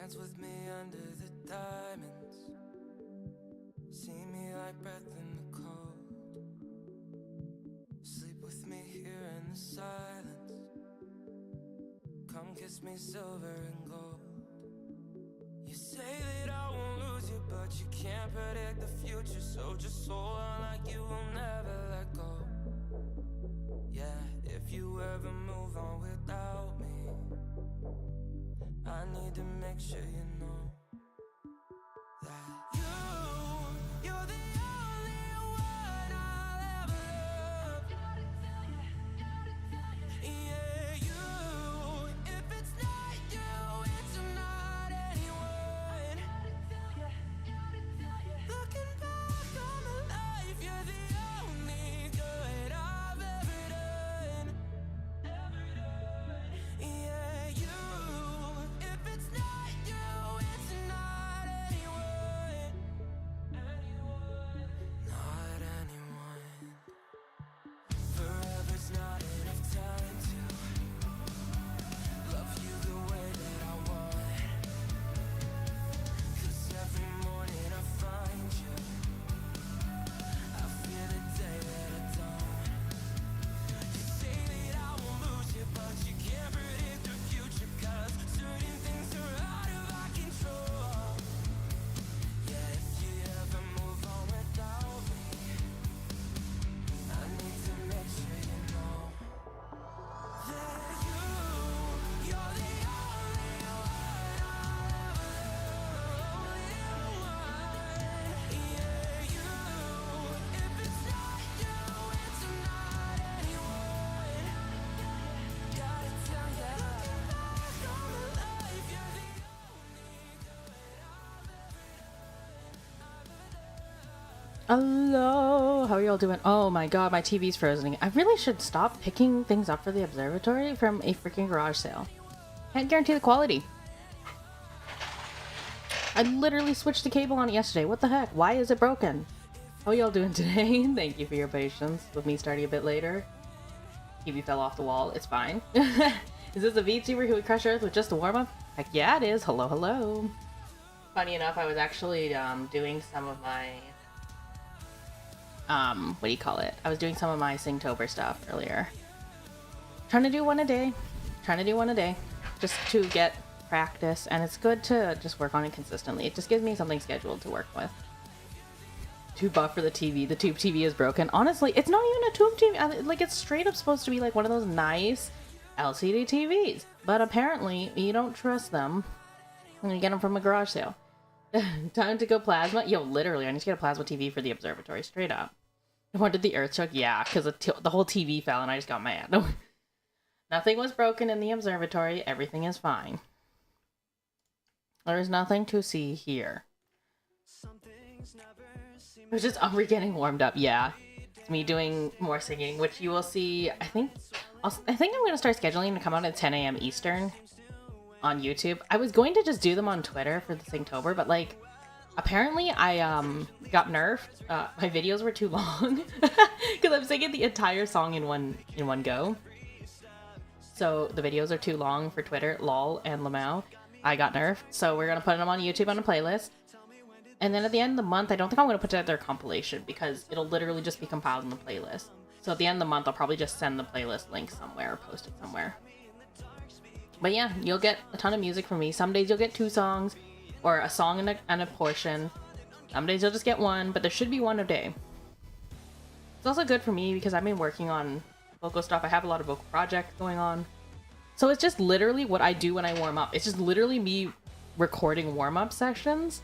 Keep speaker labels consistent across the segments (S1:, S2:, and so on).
S1: Dance with me under the diamonds. See me like breath in the cold. Sleep with me here in the silence. Come kiss me silver and gold. You say that I won't lose you, but you can't predict the future. So just hold on like you will never let go. Yeah, if you ever move on without me, I need to make sure you know that you're the only one I'll ever love. Yeah, you, if it's not you, it's not anyone. Looking back on my life, you're the only good I've ever done. Yeah, you, if it's not you, it's not anyone. Not anyone. Forever's not enough time to love you the way that I want. 'Cause every morning I find you, I fear the day that I don't. You say that I won't lose you, but you can't predict the future. 'Cause certain things are out of our control. Yeah, if you ever move on without me, I need to make sure you know that you're the only one I'll ever love. Yeah, you, if it's not you, it's not anyone. Gotta tell ya, looking back on my life, you're the only good
S2: Hello, how are y'all doing? Oh my god, my TV's frozen. I really should stop picking things up for the observatory from a freaking garage sale. Can't guarantee the quality. I literally switched the cable on it yesterday. What the heck? Why is it broken? How y'all doing today? Thank you for your patience with me starting a bit later. TV fell off the wall. It's fine. Is this a VTuber who would crush Earth with just a warm-up? Heck yeah, it is. Hello, hello. Funny enough, I was actually doing some of my what do you call it? I was doing some of my Singtober stuff earlier. Trying to do one a day. Just to get practice, and it's good to just work on it consistently. It just gives me something scheduled to work with. Too buff for the TV. The tube TV is broken. Honestly, it's not even a tube TV. Like, it's straight up supposed to be like one of those nice LCD TVs. But apparently, you don't trust them when you get them from a garage sale. Time to go plasma? Yo, literally, I need to get a plasma TV for the observatory, straight up. What did the earth shock? Yeah, because the whole TV fell and I just got mad. Nothing was broken in the observatory. Everything is fine. There's nothing to see here. It's just Umbra getting warmed up. Yeah, it's me doing more singing, which you will see. I think I'm going to start scheduling to come out at 10 a.m. Eastern on YouTube. I was going to just do them on Twitter for the Singtober, but like, apparently I got nerfed. My videos were too long because I'm singing the entire song in one go. So the videos are too long for Twitter. Lol and Lamau. I got nerfed, so we're gonna put them on YouTube on a playlist. And then at the end of the month, I don't think I'm gonna put together a compilation because it'll literally just be compiled in the playlist. So at the end of the month, I'll probably just send the playlist link somewhere or post it somewhere. But yeah, you'll get a ton of music from me. Some days you'll get 2 songs, or a song and a portion. Some days you'll just get 1, but there should be 1 a day. It's also good for me because I've been working on vocal stuff. I have a lot of vocal projects going on. So it's just literally what I do when I warm up. It's just literally me recording warm-up sessions,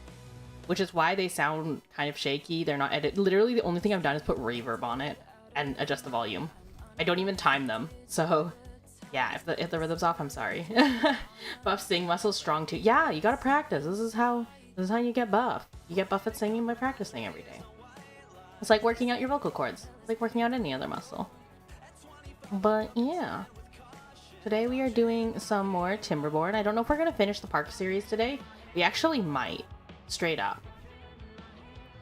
S2: which is why they sound kind of shaky. They're not edited. Literally the only thing I've done is put reverb on it and adjust the volume. I don't even time them. So yeah, if the rhythm's off, I'm sorry. Buff sing muscles strong too. Yeah, you gotta practice. This is how you get buff. You get buff at singing by practicing every day. It's like working out your vocal cords. It's like working out any other muscle. But yeah. Today we are doing some more Timberborn. I don't know if we're gonna finish the park series today. We actually might, straight up.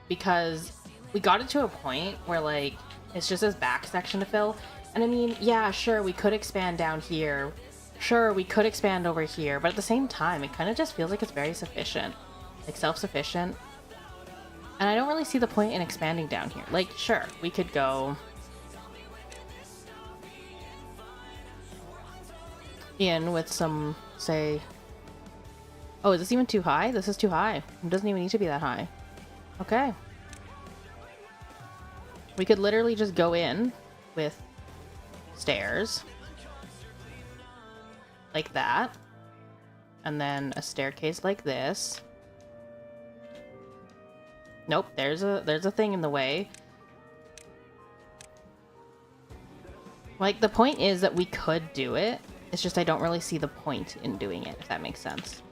S2: Because we got it to a point where like, it's just this back section to fill. And I mean, yeah, sure, we could expand down here Sure, we could expand over here, but at the same time, it kind of just feels like it's very sufficient. Like, self-sufficient. And I don't really see the point in expanding down here. Like, sure, we could go in with some, say... Oh, is this even too high? This is too high. It doesn't even need to be that high. Okay. We could literally just go in with stairs. Like that. And then a staircase like this. Nope, there's a thing in the way. Like, the point is that we could do it. It's just I don't really see the point in doing it, if that makes sense.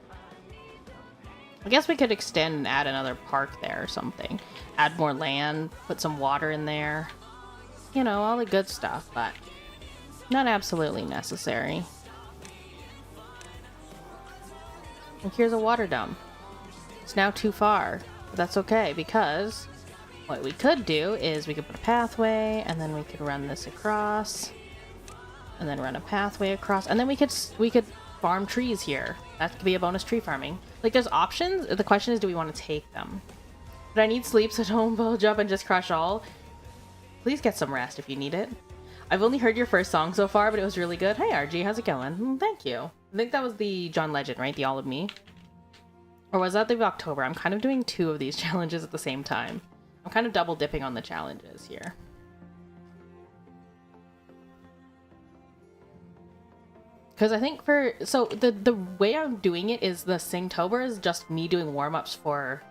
S2: I guess we could extend and add another park there or something. Add more land, put some water in there. You know, all the good stuff, but not absolutely necessary. And here's a water dump. It's now too far, but that's okay, because what we could do is we could put a pathway, and then we could run this across, and then run a pathway across, and then we could farm trees here. That could be a bonus tree farming. Like, there's options. The question is, do we want to take them? But I need sleep, so don't bulge up and just crush all. Please get some rest if you need it. I've only heard your first song so far, but it was really good. Hey, RG, how's it going? Thank you. I think that was the John Legend, right? The All of Me? Or was that the October? I'm kind of doing two of these challenges at the same time. I'm kind of double dipping on the challenges here. Because I think so the way I'm doing it is the Singtober is just me doing warm-ups for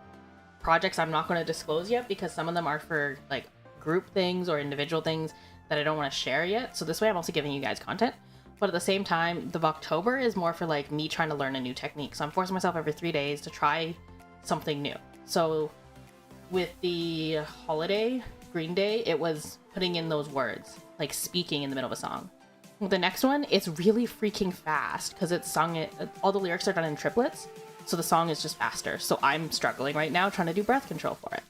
S2: projects I'm not going to disclose yet, because some of them are for like group things or individual things that I don't want to share yet. So this way I'm also giving you guys content. But at the same time, the October is more for like me trying to learn a new technique. So I'm forcing myself every 3 days to try something new. So with the holiday, Green Day, it was putting in those words, like speaking in the middle of a song. The next one, it's really freaking fast because it's sung, all the lyrics are done in triplets, so the song is just faster. So I'm struggling right now trying to do breath control for it.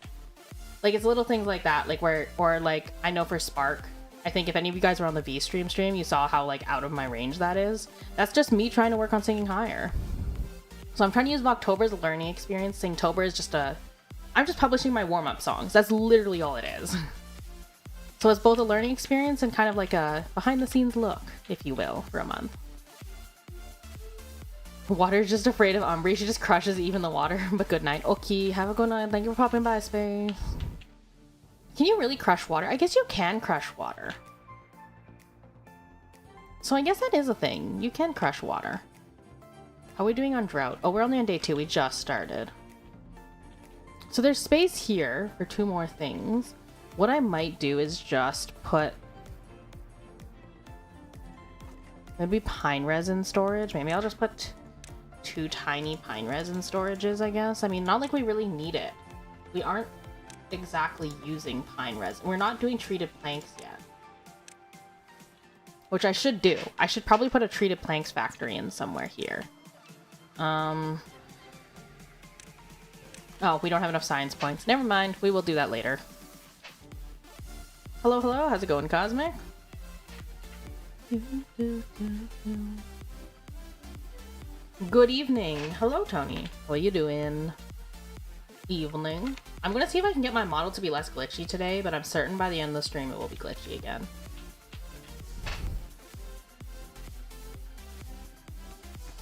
S2: Like, it's little things like that, like or like, I know for Spark, I think if any of you guys were on the V-Stream, you saw how like out of my range that is. That's just me trying to work on singing higher. So I'm trying to use October as a learning experience. Singtober is just I'm just publishing my warm-up songs. That's literally all it is. So it's both a learning experience and kind of like a behind-the-scenes look, if you will, for a month. Water's just afraid of Umbra. She just crushes even the water. But good night. Okay, have a good night. Thank you for popping by, Space. Can you really crush water? I guess you can crush water. So I guess that is a thing. You can crush water. How are we doing on drought? Oh, we're only on day 2. We just started. So there's space here for 2 more things. What I might do is just put maybe pine resin storage. Maybe I'll just put 2 tiny pine resin storages, I guess. I mean, not like we really need it. We aren't exactly using pine resin. We're not doing treated planks yet. Which I should do. I should probably put a treated planks factory in somewhere here. Oh, we don't have enough science points. Never mind. We will do that later. Hello, hello. How's it going, Cosmic? Good evening. Hello, Tony. What you doing? Evening. I'm gonna see if I can get my model to be less glitchy today, but I'm certain by the end of the stream it will be glitchy again.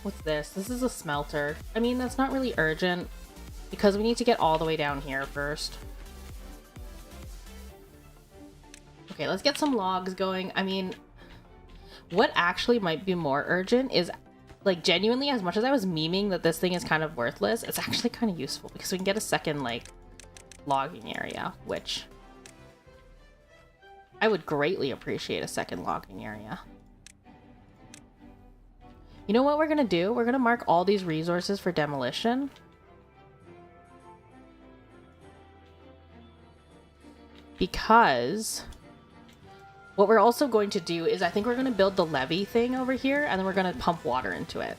S2: What's this? This is a smelter. I mean, that's not really urgent because we need to get all the way down here first. Okay, let's get some logs going. I mean, what actually might be more urgent is, like, genuinely, as much as I was memeing that this thing is kind of worthless, it's actually kind of useful because we can get a second, like, logging area, which I would greatly appreciate a second logging area. You know what we're gonna do? We're gonna mark all these resources for demolition. Because what we're also going to do is I think we're going to build the levee thing over here, and then we're going to pump water into it.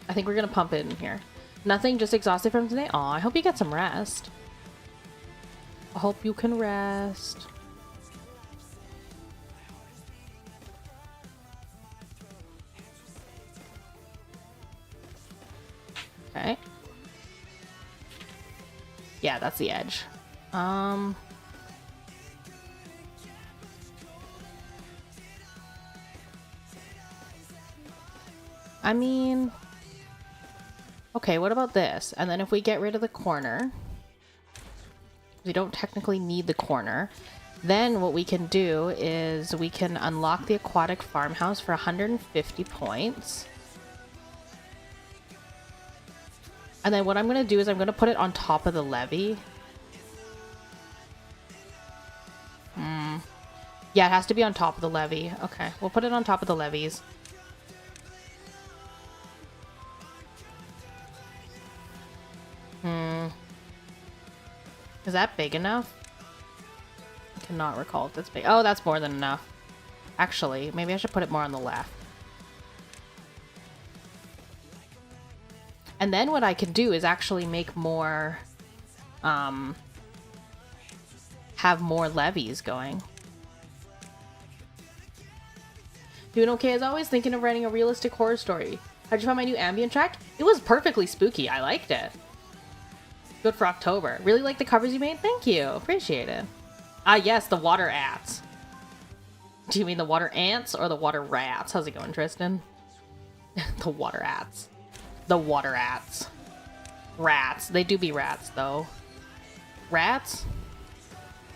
S2: I think we're going to pump it in here. Nothing, just exhausted from today? Aw, I hope you get some rest. I hope you can rest. Okay. Yeah, that's the edge. I mean... Okay, what about this? And then if we get rid of the corner... We don't technically need the corner. Then what we can do is we can unlock the aquatic farmhouse for 150 points. And then what I'm going to do is I'm going to put it on top of the levee. Yeah, it has to be on top of the levee. Okay, we'll put it on top of the levees. Is that big enough? I cannot recall if that's big. Oh, that's more than enough. Actually, maybe I should put it more on the left. And then what I can do is actually make more, have more levees going. Doing okay as always, thinking of writing a realistic horror story. How'd you find my new ambient track? It was perfectly spooky, I liked it. Good for October. Really like the covers you made? Thank you, appreciate it. Ah yes, the water ants. Do you mean the water ants or the water rats? How's it going, Tristan? The water ants. The water rats. Rats. They do be rats, though. Rats?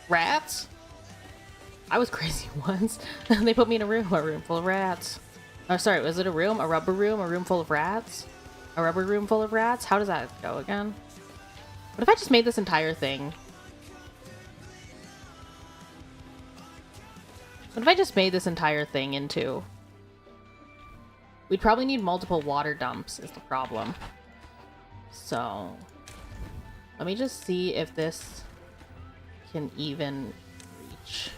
S2: Rats? I was crazy once. They put me in a room full of rats. Oh, sorry, was it a room? A rubber room? A room full of rats? A rubber room full of rats? How does that go again? What if I just made this entire thing? What if I just made this entire thing into... We'd probably need multiple water dumps is the problem. So... Let me just see if this can even reach.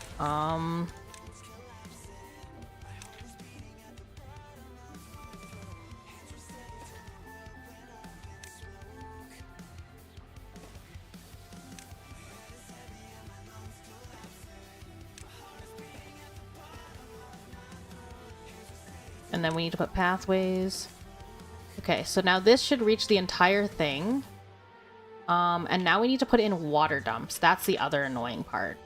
S2: And then we need to put pathways. Okay, so now this should reach the entire thing. And now we need to put in water dumps. That's the other annoying part.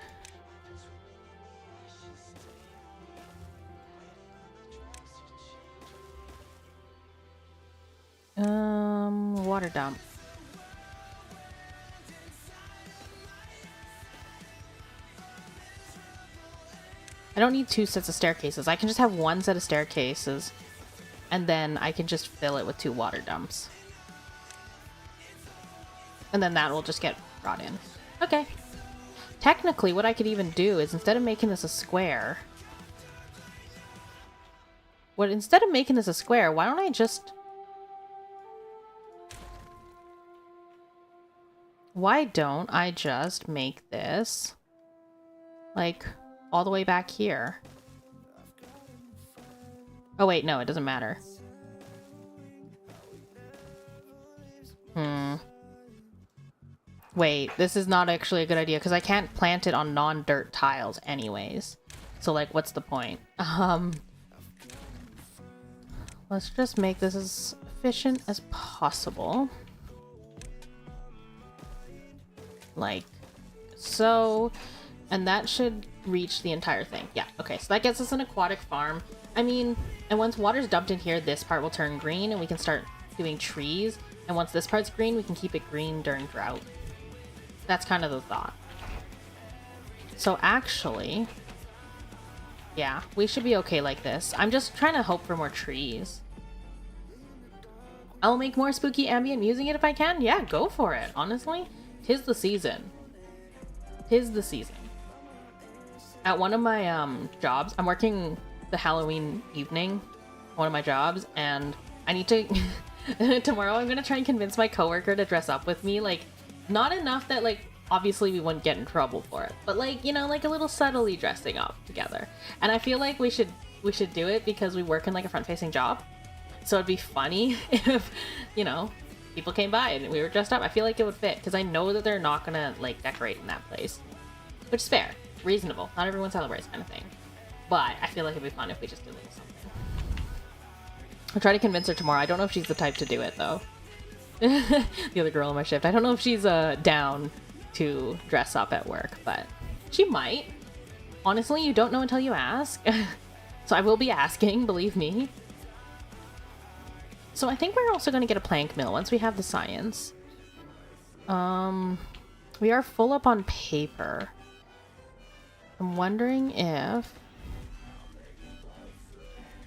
S2: Water dump. I don't need two sets of staircases. I can just have one set of staircases, and then I can just fill it with two water dumps. And then that will just get brought in. Okay. Technically, what I could even do is instead of making this a square... instead of making this a square, why don't I just... Why don't I just make this... like... all the way back here. Oh wait, no, it doesn't matter. Wait, this is not actually a good idea because I can't plant it on non-dirt tiles anyways. So like, what's the point? Let's just make this as efficient as possible. Like so, and that should reach the entire thing. Yeah, okay, so that gets us an aquatic farm. I mean, and once water's dumped in here, this part will turn green and we can start doing trees. And once this part's green, we can keep it green during drought. That's kind of the thought. So actually, yeah, we should be okay like this. I'm just trying to hope for more trees. I'll make more spooky ambient music if I can. Yeah, go for it, honestly. 'Tis the season. 'Tis the season. At one of my jobs, I'm working the Halloween evening, one of my jobs, and I need to tomorrow I'm gonna try and convince my coworker to dress up with me, like not enough that like obviously we wouldn't get in trouble for it, but like, you know, like a little subtly dressing up together. And I feel like we should do it because we work in like a front-facing job, so it'd be funny if, you know, people came by and we were dressed up. I feel like it would fit because I know that they're not gonna like decorate in that place, which is fair, reasonable, not everyone celebrates kind of thing, but I feel like it'd be fun if we just did a little something. I'll try to convince her tomorrow. I don't know if she's the type to do it though. The other girl on my shift. I don't know if she's down to dress up at work, but she might. Honestly, you don't know until you ask. So I will be asking, believe me. So I think we're also going to get a plank mill once we have the science. We are full up on paper. I'm wondering if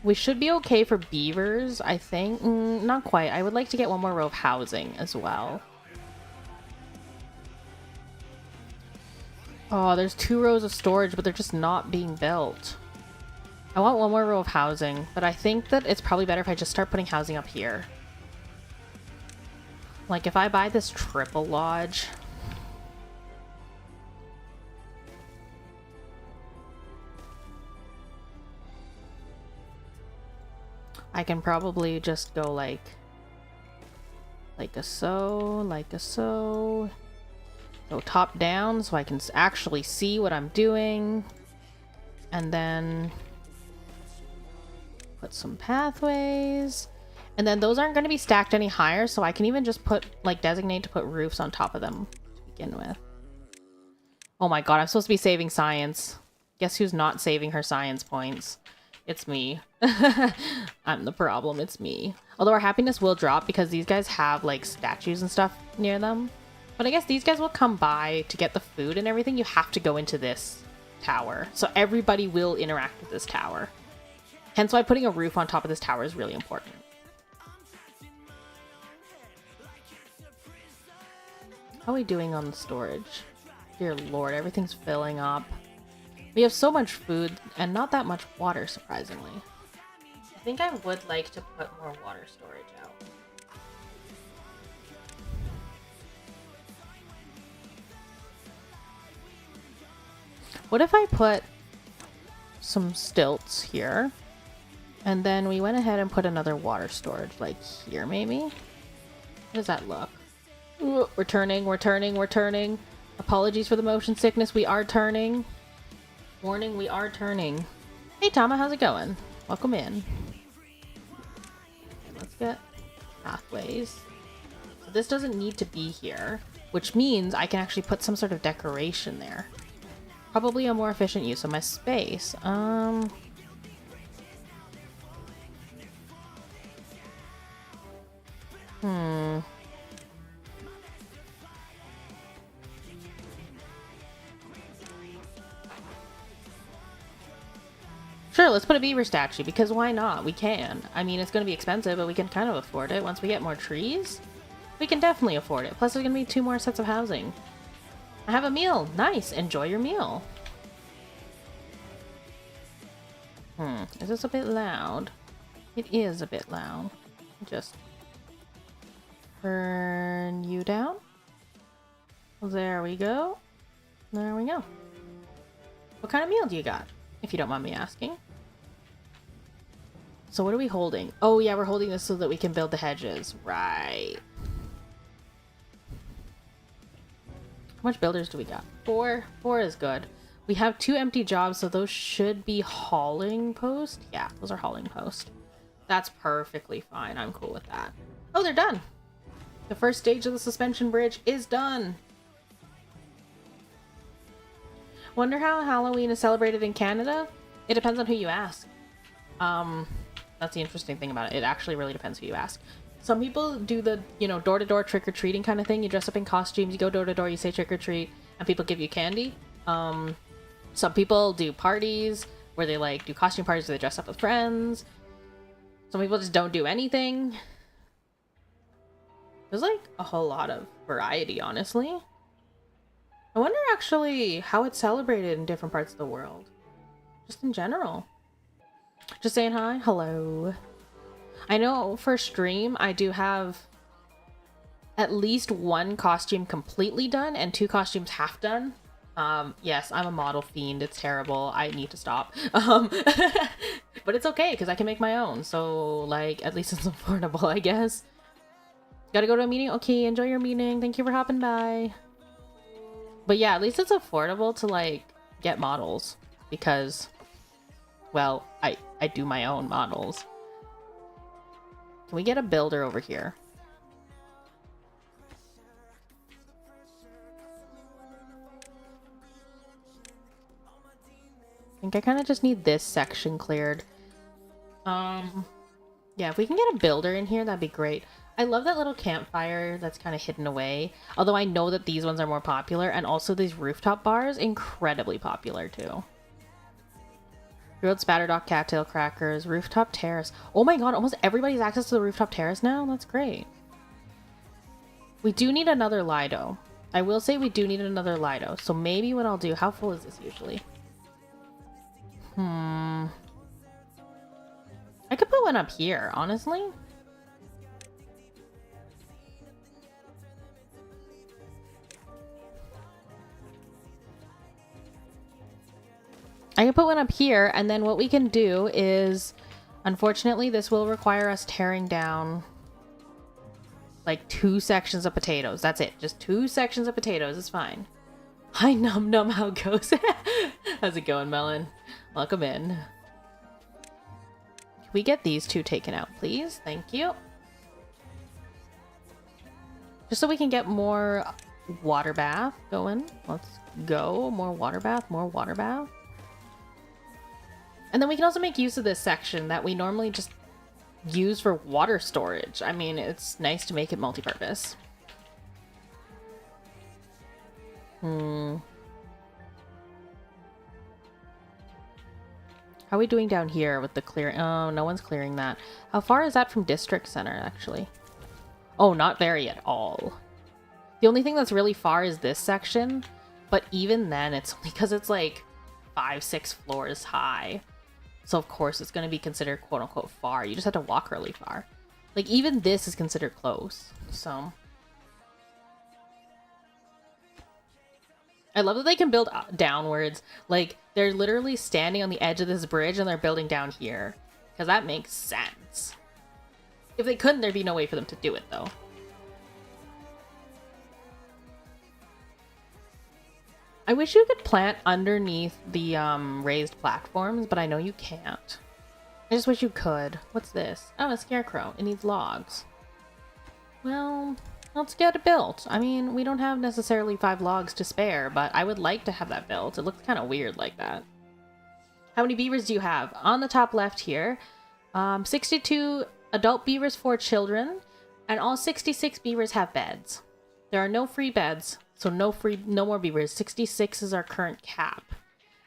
S2: we should be okay for beavers, I think. Not quite. I would like to get one more row of housing as well. Oh, there's 2 rows of storage, but they're just not being built. I want one more row of housing, but I think that it's probably better if I just start putting housing up here. Like, if I buy this triple lodge... I can probably just go like a so. Go top down so I can actually see what I'm doing. And then put some pathways. And then those aren't going to be stacked any higher, so I can even just put, like, designate to put roofs on top of them to begin with. Oh my god, I'm supposed to be saving science. Guess who's not saving her science points? It's me. I'm the problem, it's me. Although our happiness will drop because these guys have, like, statues and stuff near them. But I guess these guys will come by to get the food and everything. You have to go into this tower. So everybody will interact with this tower. Hence why putting a roof on top of this tower is really important. How are we doing on the storage? Dear lord, everything's filling up. We have so much food and not that much water, surprisingly. I think I would like to put more water storage out. What if I put some stilts here, and then we went ahead and put another water storage, like here maybe? How does that look? Ooh, we're turning. Apologies for the motion sickness, we are turning. Warning, we are turning. Hey Tama, how's it going? Welcome in. Okay, let's get pathways. So this doesn't need to be here, which means I can actually put some sort of decoration there. Probably a more efficient use of my space. Sure, let's put a beaver statue, because why not? We can. I mean, it's going to be expensive, but we can kind of afford it. Once we get more trees, we can definitely afford it. Plus, there's going to be 2 more sets of housing. I have a meal. Nice. Enjoy your meal. Is this a bit loud? It is a bit loud. Just turn you down. There we go. There we go. What kind of meal do you got, if you don't mind me asking? So what are we holding? Oh yeah, we're holding this so that we can build the hedges. Right. How much builders do we got? 4. 4 is good. We have 2 empty jobs, so those should be hauling post. Yeah, those are hauling post. That's perfectly fine. I'm cool with that. Oh, they're done. The first stage of the suspension bridge is done. Wonder how Halloween is celebrated in Canada? It depends on who you ask. That's the interesting thing about it. It actually really depends who you ask. Some people do the, you know, door-to-door trick-or-treating kind of thing. You dress up in costumes, you go door-to-door, you say trick-or-treat, and people give you candy. Some people do parties where they, like, do costume parties where they dress up with friends. Some people just don't do anything. There's, like, a whole lot of variety, honestly. I wonder, actually, how it's celebrated in different parts of the world. Just in general. Just saying hi. Hello. I know for stream, I do have at least 1 costume completely done and 2 costumes half done. Yes, I'm a model fiend. It's terrible. I need to stop. But it's okay, because I can make my own. So, like, at least it's affordable, I guess. Gotta go to a meeting? Okay, enjoy your meeting. Thank you for hopping by. But yeah, at least it's affordable to, like, get models. Because, well, I do my own models. Can we get a builder over here? think I kind of just need this section cleared. Yeah, if we can get a builder in here, that'd be great. I love that little campfire that's kind of hidden away. Although I know that these ones are more popular, and also these rooftop bars, incredibly popular too. Grilled spatterdock cattail crackers, rooftop terrace. Oh my god, almost everybody's access to the rooftop terrace now? That's great. We do need another Lido. I will say we do need another Lido. So maybe what I'll do... How full is this usually? I could put one up here, honestly. I can put one up here, and then what we can do is... Unfortunately, this will require us tearing down... like 2 sections of potatoes. That's it. Just 2 sections of potatoes is fine. Hi, Num Num. How it goes? How's it going, Melon? Welcome in. Can we get these 2 taken out, please? Thank you. Just so we can get more water bath going. Let's go. More water bath. More water bath. And then we can also make use of this section that we normally just use for water storage. I mean, it's nice to make it multi-purpose. How are we doing down here with the clearing? Oh, no one's clearing that. How far is that from District Center, actually? Oh, not very at all. The only thing that's really far is this section, but even then, it's only because it's like 5-6 floors high. So of course it's going to be considered quote-unquote far. You just have to walk really far. Like, even this is considered close. So I love that they can build downwards. Like, they're literally standing on the edge of this bridge and they're building down here. Because that makes sense. If they couldn't, there'd be no way for them to do it, though. I wish you could plant underneath the raised platforms, but I know you can't. I just wish you could. What's this? Oh, a scarecrow. It needs logs. Well, let's get it built. I mean, we don't have necessarily 5 logs to spare, but I would like to have that built. It looks kind of weird like that. How many beavers do you have? On the top left here, 62 adult beavers for children, and all 66 beavers have beds. There are no free beds. So no more beavers. 66 is our current cap.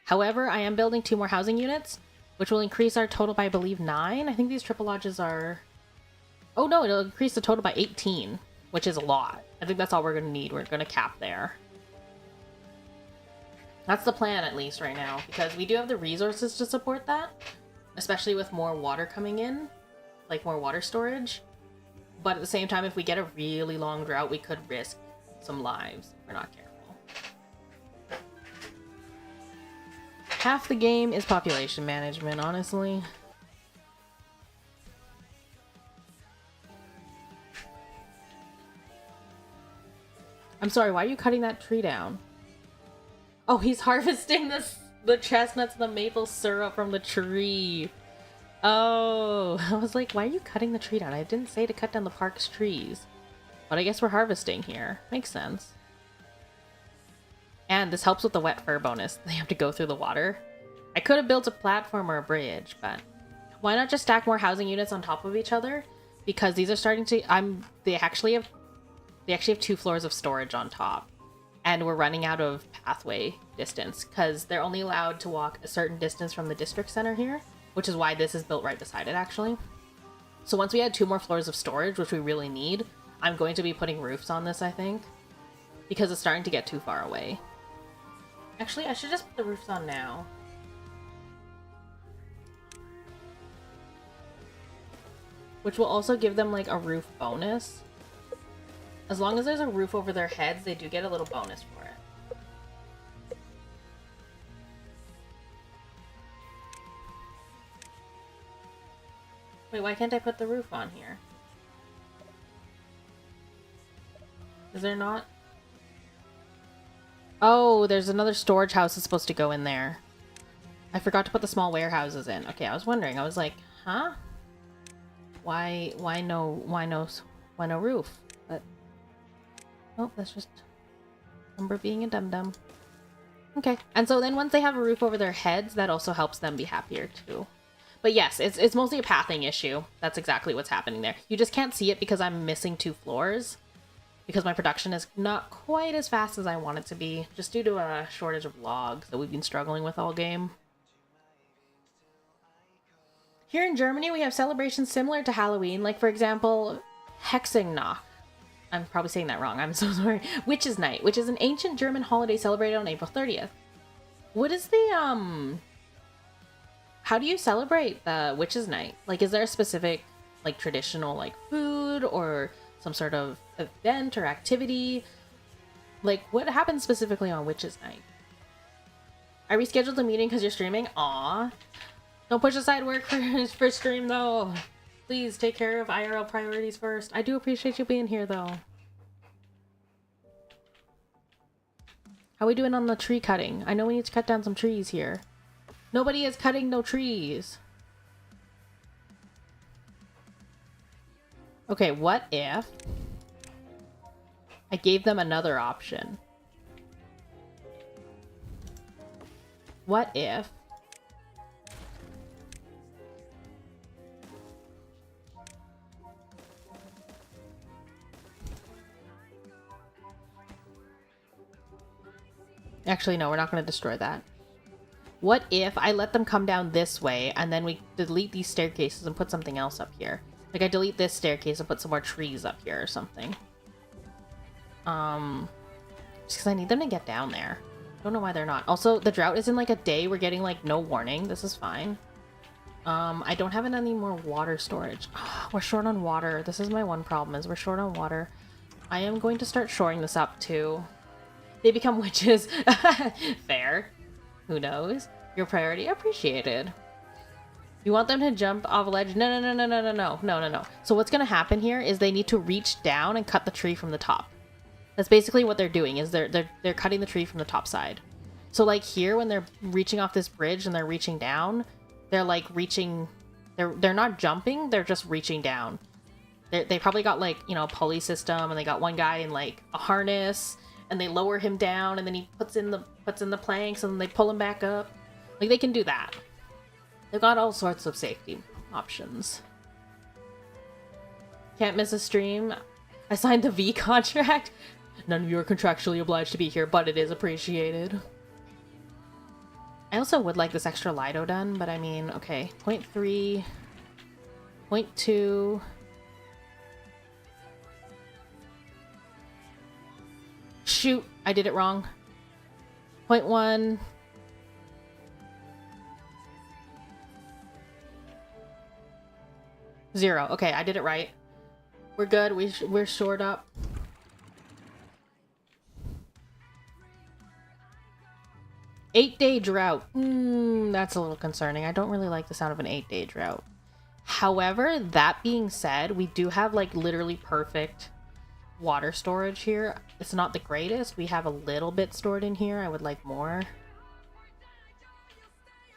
S2: However, I am building 2 more housing units, which will increase our total by, I believe, 9. I think these triple lodges are... Oh no, it'll increase the total by 18, which is a lot. I think that's all we're going to need. We're going to cap there. That's the plan, at least, right now, because we do have the resources to support that, especially with more water coming in, like more water storage. But at the same time, if we get a really long drought, we could risk some lives if we're not careful. Half the game is population management, honestly. I'm sorry, why are you cutting that tree down? Oh, he's harvesting the chestnuts and the maple syrup from the tree. Oh, I was like, why are you cutting the tree down? I didn't say to cut down the park's trees. But I guess we're harvesting here. Makes sense. And this helps with the wet fur bonus. They have to go through the water. I could have built a platform or a bridge, but why not just stack more housing units on top of each other? Because these are starting to... They actually have 2 floors of storage on top. And we're running out of pathway distance because they're only allowed to walk a certain distance from the district center here, which is why this is built right beside it, actually. So once we add 2 more floors of storage, which we really need, I'm going to be putting roofs on this, I think, because it's starting to get too far away. Actually, I should just put the roofs on now. Which will also give them, like, a roof bonus. As long as there's a roof over their heads, they do get a little bonus for it. Wait, why can't I put the roof on here? Is there not? Oh, there's another storage house that's supposed to go in there. I forgot to put the small warehouses in. Okay, I was wondering. I was like, huh? Why no roof? But oh, that's just Umbra being a dum-dum. Okay. And so then once they have a roof over their heads, that also helps them be happier too. But yes, it's mostly a pathing issue. That's exactly what's happening there. You just can't see it because I'm missing 2 floors. Because my production is not quite as fast as I want it to be, just due to a shortage of logs that we've been struggling with all game. Here in Germany, we have celebrations similar to Halloween, like for example, Hexennacht. I'm probably saying that wrong, I'm so sorry. Witches' Night, which is an ancient German holiday celebrated on April 30th. What is the, how do you celebrate the Witches' Night? Like, is there a specific, like, traditional, like, food or some sort of event or activity? Like, what happens specifically on Witches' Night? I rescheduled the meeting because you're streaming? Aw. Don't push aside work for stream, though. Please take care of IRL priorities first. I do appreciate you being here, though. How we doing on the tree cutting? I know we need to cut down some trees here. Nobody is cutting no trees. Okay, what if I gave them another option? What if actually, no, we're not going to destroy that. What if I let them come down this way and then we delete these staircases and put something else up here? Like, I delete this staircase and put some more trees up here or something. Just because I need them to get down there. Don't know why they're not. Also, the drought is in like a day. We're getting like no warning. This is fine. I don't have any more water storage. We're short on water. This is my one problem, is we're short on water. I am going to start shoring this up too. They become witches. Fair. Who knows? Your priority appreciated. You want them to jump off a ledge? No, no, no, no, no, no, no, no, no, no. So what's going to happen here is they need to reach down and cut the tree from the top. That's basically what they're doing, is they're cutting the tree from the top side. So like here, when they're reaching off this bridge and they're reaching down, they're like reaching, they're not jumping, they're just reaching down. They probably got like, you know, a pulley system, and they got one guy in like a harness, and they lower him down, and then he puts in the planks, and then they pull him back up. Like, they can do that. They've got all sorts of safety options. Can't miss a stream. I signed the V contract. None of you are contractually obliged to be here, but it is appreciated. I also would like this extra Lido done, but I mean, okay. 0.3, 0.2. Shoot, I did it wrong. 0.1. Zero. Okay, I did it right. We're good. We're shored up. Eight-day drought. That's a little concerning. I don't really like the sound of an 8-day drought. However, that being said, we do have like literally perfect water storage here. It's not the greatest. We have a little bit stored in here. I would like more.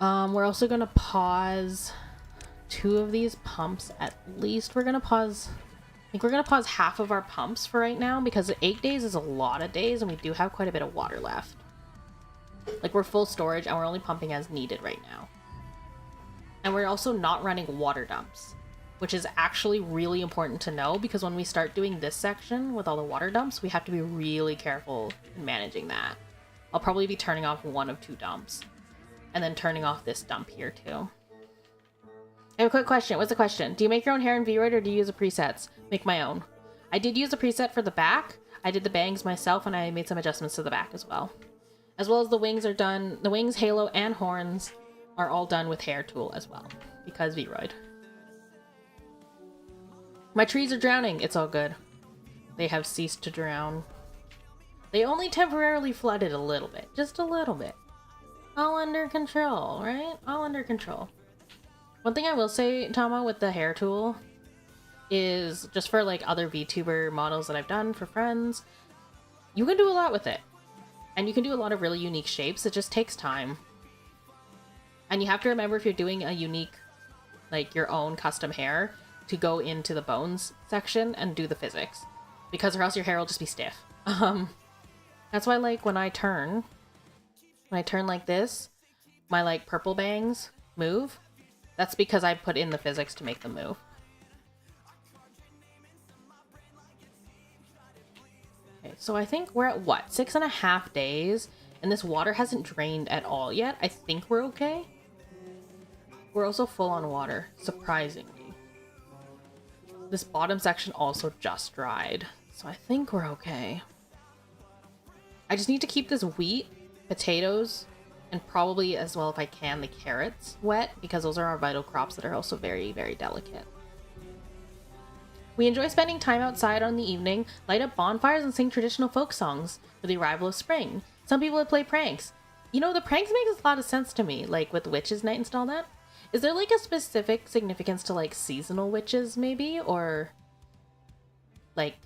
S2: We're also gonna pause 2 of these pumps at least. We're gonna pause, I think we're gonna pause half of our pumps for right now, because 8 days is a lot of days and we do have quite a bit of water left. Like, we're full storage and we're only pumping as needed right now. And we're also not running water dumps, which is actually really important to know, because when we start doing this section with all the water dumps, we have to be really careful in managing that. I'll probably be turning off 1 of 2 dumps, and then turning off this dump here too. I have a quick question. What's the question? Do you make your own hair in V-Roid, or do you use the presets? Make my own. I did use a preset for the back. I did the bangs myself, and I made some adjustments to the back as well. As well as the wings are done. The wings, halo, and horns are all done with hair tool as well, because V-Roid. My trees are drowning. It's all good. They have ceased to drown. They only temporarily flooded a little bit. Just a little bit. All under control, right? All under control. One thing I will say, Tama, with the hair tool is, just for like other VTuber models that I've done for friends, you can do a lot with it. And you can do a lot of really unique shapes. It just takes time. And you have to remember, if you're doing a unique, like your own custom hair, to go into the bones section and do the physics, because or else your hair will just be stiff. That's why, like, when I turn, when I turn like this, my like purple bangs move. That's because I put in the physics to make them move. Okay, so I think we're at what? 6.5 days, and this water hasn't drained at all yet. I think we're okay. We're also full on water, surprisingly. This bottom section also just dried, so I think we're okay. I just need to keep this wheat, potatoes, and probably as well, if I can, the carrots wet, because those are our vital crops that are also very, very delicate. We enjoy spending time outside on the evening, light up bonfires, and sing traditional folk songs for the arrival of spring. Some people would play pranks. You know, the pranks makes a lot of sense to me, like with Witches' Night and all that. Is there like a specific significance to like seasonal witches maybe? Or like,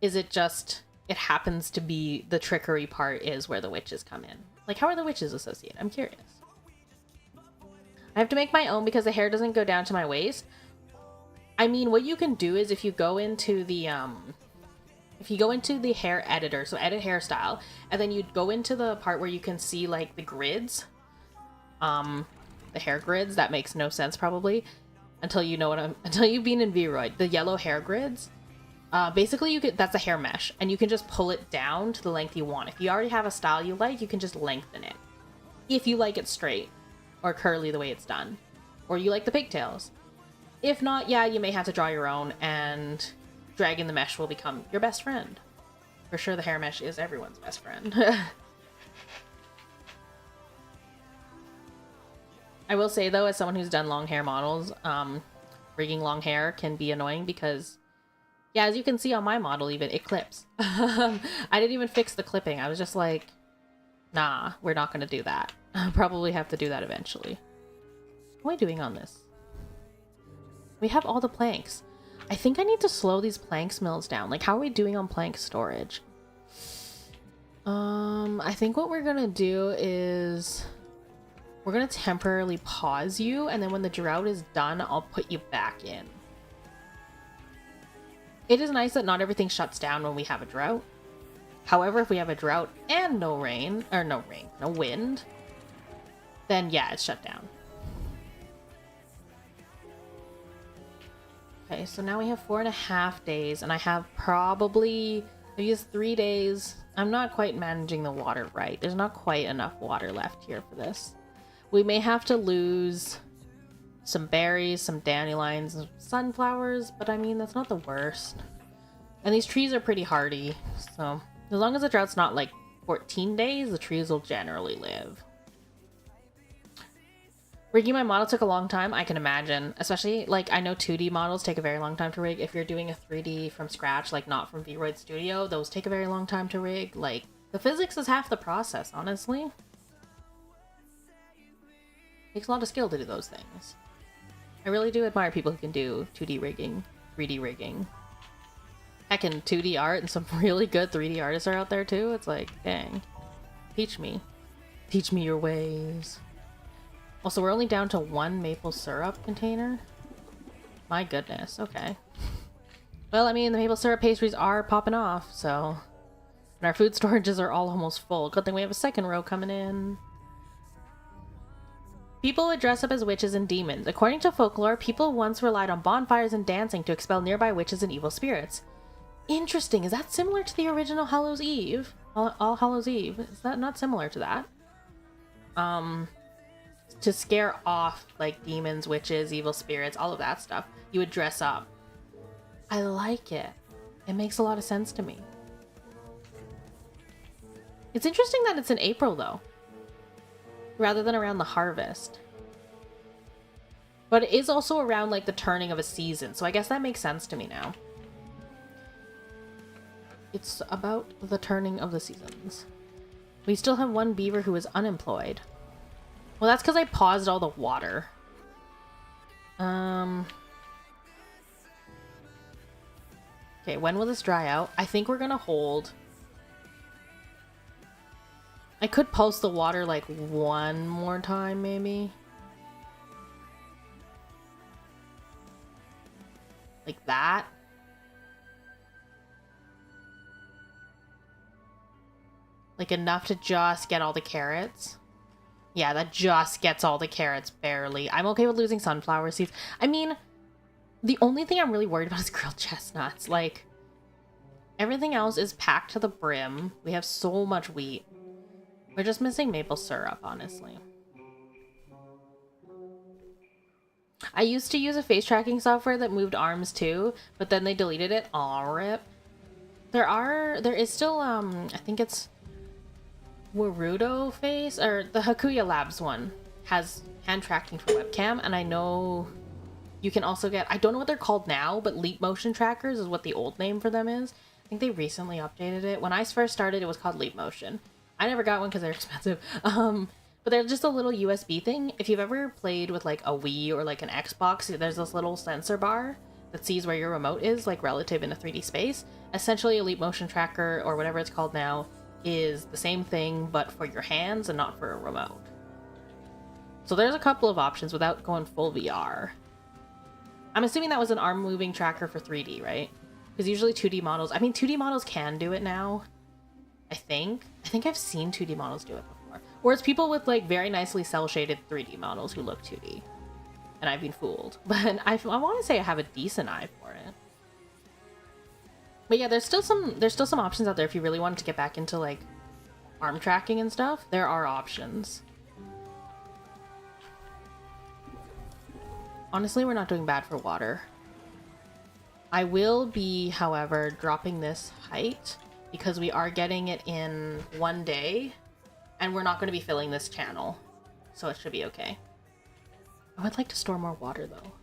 S2: is it just, it happens to be the trickery part is where the witches come in? Like, how are the witches associated? I'm curious. I have to make my own because the hair doesn't go down to my waist. I mean, what you can do is if you go into the hair editor, so edit hairstyle, and then you'd go into the part where you can see like the grids, the hair grids. That makes no sense probably until you know until you've been in Vroid. The yellow hair grids, basically that's a hair mesh, and you can just pull it down to the length you want. If you already have a style you like, you can just lengthen it. If you like it straight or curly the way it's done, or you like the pigtails. If not, yeah, you may have to draw your own, and dragging the mesh will become your best friend. For sure, the hair mesh is everyone's best friend. I will say, though, as someone who's done long hair models, rigging long hair can be annoying because, yeah, as you can see on my model, even, Eclipse. I didn't even fix the clipping. I was just like, nah, we're not going to do that. I'll probably have to do that eventually. What am I doing on this? We have all the planks. I think I need to slow these planks mills down. Like, how are we doing on plank storage? I think what we're gonna do is we're gonna temporarily pause you, and then when the drought is done, I'll put you back in. It is nice that not everything shuts down when we have a drought. However, if we have a drought and no wind, then yeah, it's shut down. Okay, so now we have 4.5 days, and I have probably, I used 3 days. I'm not quite managing the water right. There's not quite enough water left here for this. We may have to lose some berries, some dandelions, and sunflowers, but I mean, that's not the worst. And these trees are pretty hardy, so as long as the drought's not like 14 days, the trees will generally live. Rigging my model took a long time, I can imagine. Especially, like, I know 2D models take a very long time to rig. If you're doing a 3D from scratch, like not from Vroid Studio, those take a very long time to rig. Like, the physics is half the process, honestly. Takes a lot of skill to do those things. I really do admire people who can do 2D rigging, 3D rigging. Heck, in 2D art, and some really good 3D artists are out there too. It's like, dang. Teach me. Teach me your ways. Also, we're only down to 1 maple syrup container. My goodness, okay. Well, I mean, the maple syrup pastries are popping off, so... And our food storages are all almost full. Good thing we have a second row coming in. People would dress up as witches and demons. According to folklore, people once relied on bonfires and dancing to expel nearby witches and evil spirits. Interesting. Is that similar to the original Hallows Eve? All Hallows Eve? Is that not similar to that? To scare off, like, demons, witches, evil spirits, all of that stuff, you would dress up. I like it. It makes a lot of sense to me. It's interesting that it's in April, though, rather than around the harvest. But it is also around, like, the turning of a season, so I guess that makes sense to me now. It's about the turning of the seasons. We still have 1 beaver who is unemployed. Well, that's because I paused all the water. Okay, when will this dry out? I think we're gonna hold. I could pulse the water like 1 more time, maybe. Like that. Like enough to just get all the carrots. Yeah, that just gets all the carrots, barely. I'm okay with losing sunflower seeds. I mean, the only thing I'm really worried about is grilled chestnuts. Like, everything else is packed to the brim. We have so much wheat. We're just missing maple syrup, honestly. I used to use a face tracking software that moved arms too, but then they deleted it. Aw, rip. There is still, I think it's Warudo face, or the Hakuya Labs one has hand tracking for webcam, and I know you can also get, I don't know what they're called now, but Leap Motion Trackers is what the old name for them is. I think they recently updated it. When I first started, it was called Leap Motion. I never got one because they're expensive. But they're just a little USB thing. If you've ever played with like a Wii or like an Xbox, there's this little sensor bar that sees where your remote is, like relative in a 3D space. Essentially, a Leap Motion Tracker, or whatever it's called now, is the same thing, but for your hands and not for a remote. So there's a couple of options without going full VR. I'm assuming that was an arm moving tracker for 3D, right? Because usually 2D models, I mean, 2D models can do it now. I think I've seen 2D models do it before. Or it's people with like very nicely cel shaded 3D models who look 2D. And I've been fooled. But I want to say I have a decent eye for it. But yeah, there's still some options out there if you really wanted to get back into like arm tracking and stuff. There are options. Honestly, we're not doing bad for water. I will be, however, dropping this height because we are getting it in one day and we're not going to be filling this channel. So it should be okay. I would like to store more water though.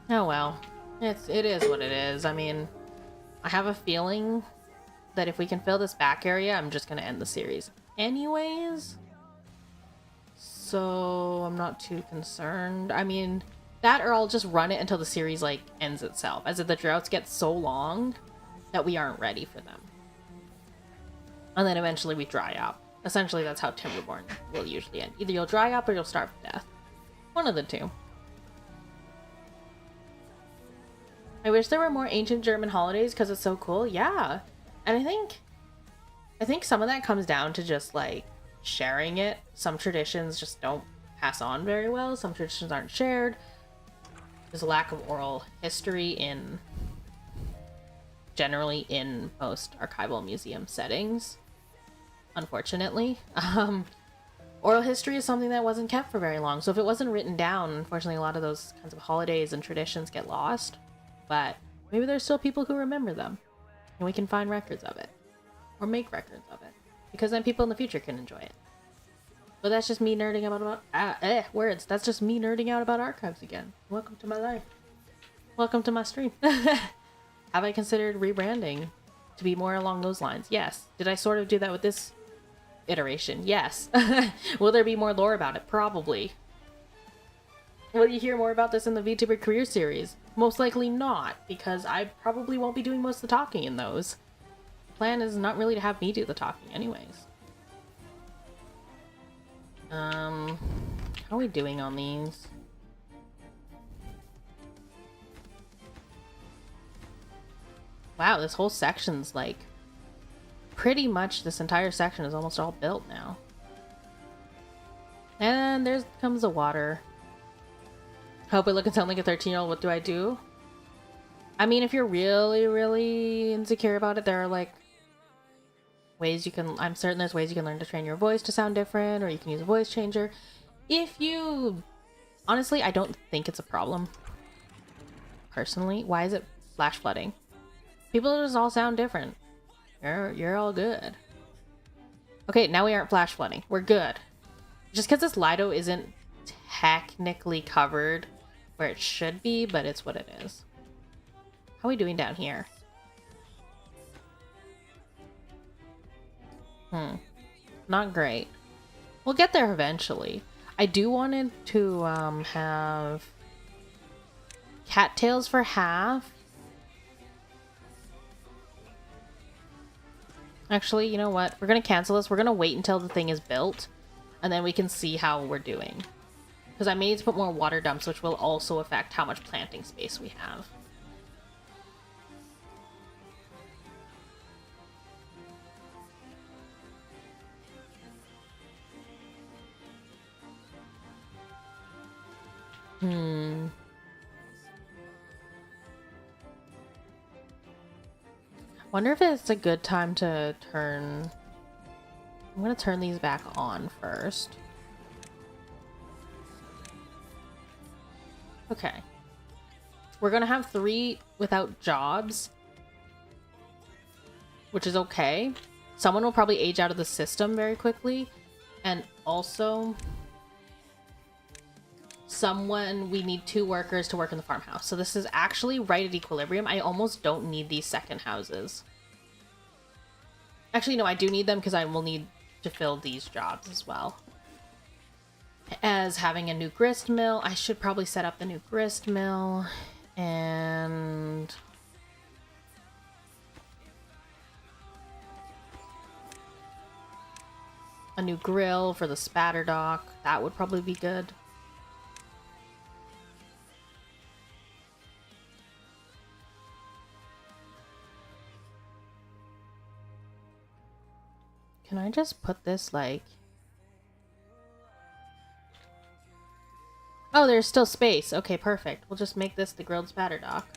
S2: Oh well. It is what it is. I mean, I have a feeling that if we can fill this back area, I'm just going to end the series anyways. So I'm not too concerned. I mean, that or I'll just run it until the series like ends itself, as if the droughts get so long that we aren't ready for them. And then eventually we dry up. Essentially, that's how Timberborn will usually end. Either you'll dry up or you'll starve to death. One of the two. I wish there were more ancient German holidays because it's so cool. Yeah. And I think some of that comes down to just like sharing it. Some traditions just don't pass on very well. Some traditions aren't shared. There's a lack of oral history generally in most archival museum settings, unfortunately. Oral history is something that wasn't kept for very long, so if it wasn't written down, unfortunately a lot of those kinds of holidays and traditions get lost. But maybe there's still people who remember them, and we can find records of it, or make records of it, because then people in the future can enjoy it. But that's just me nerding about words. That's just me nerding out about archives again. Welcome to my life. Welcome to my stream. Have I considered rebranding to be more along those lines? Yes. Did I sort of do that with this iteration? Yes. Will there be more lore about it? Probably. Will you hear more about this in the VTuber career series? Most likely not, because I probably won't be doing most of the talking in those. The plan is not really to have me do the talking anyways. How are we doing on these? Wow, this whole section's like... pretty much this entire section is almost all built now. And there comes the water. Hope I look and sound like a 13-year-old. What do I do? I mean, if you're really, really insecure about it, there are like ways you can... I'm certain there's ways you can learn to train your voice to sound different, or you can use a voice changer. If you... Honestly, I don't think it's a problem. Personally. Why is it flash flooding? People just all sound different. You're all good. Okay, now we aren't flash flooding. We're good. Just because this Lido isn't technically covered where it should be, but it's what it is. How are we doing down here? Not great. We'll get there eventually. I do wanted to have cattails for half. Actually, you know what? We're going to cancel this. We're going to wait until the thing is built, and then we can see how we're doing. Because I may need to put more water dumps, which will also affect how much planting space we have. Wonder if it's a good time to turn... I'm gonna turn these back on first. Okay. We're gonna have 3 without jobs, which is okay. Someone will probably age out of the system very quickly, and also we need 2 workers to work in the farmhouse. So this is actually right at equilibrium. I almost don't need these second houses. Actually, no, I do need them because I will need to fill these jobs as well. As having a new grist mill, I should probably set up the new grist mill and a new grill for the spatter dock. That would probably be good. Can I just put this like... Oh, there's still space. Okay, perfect. We'll just make this the grilled spatter dock.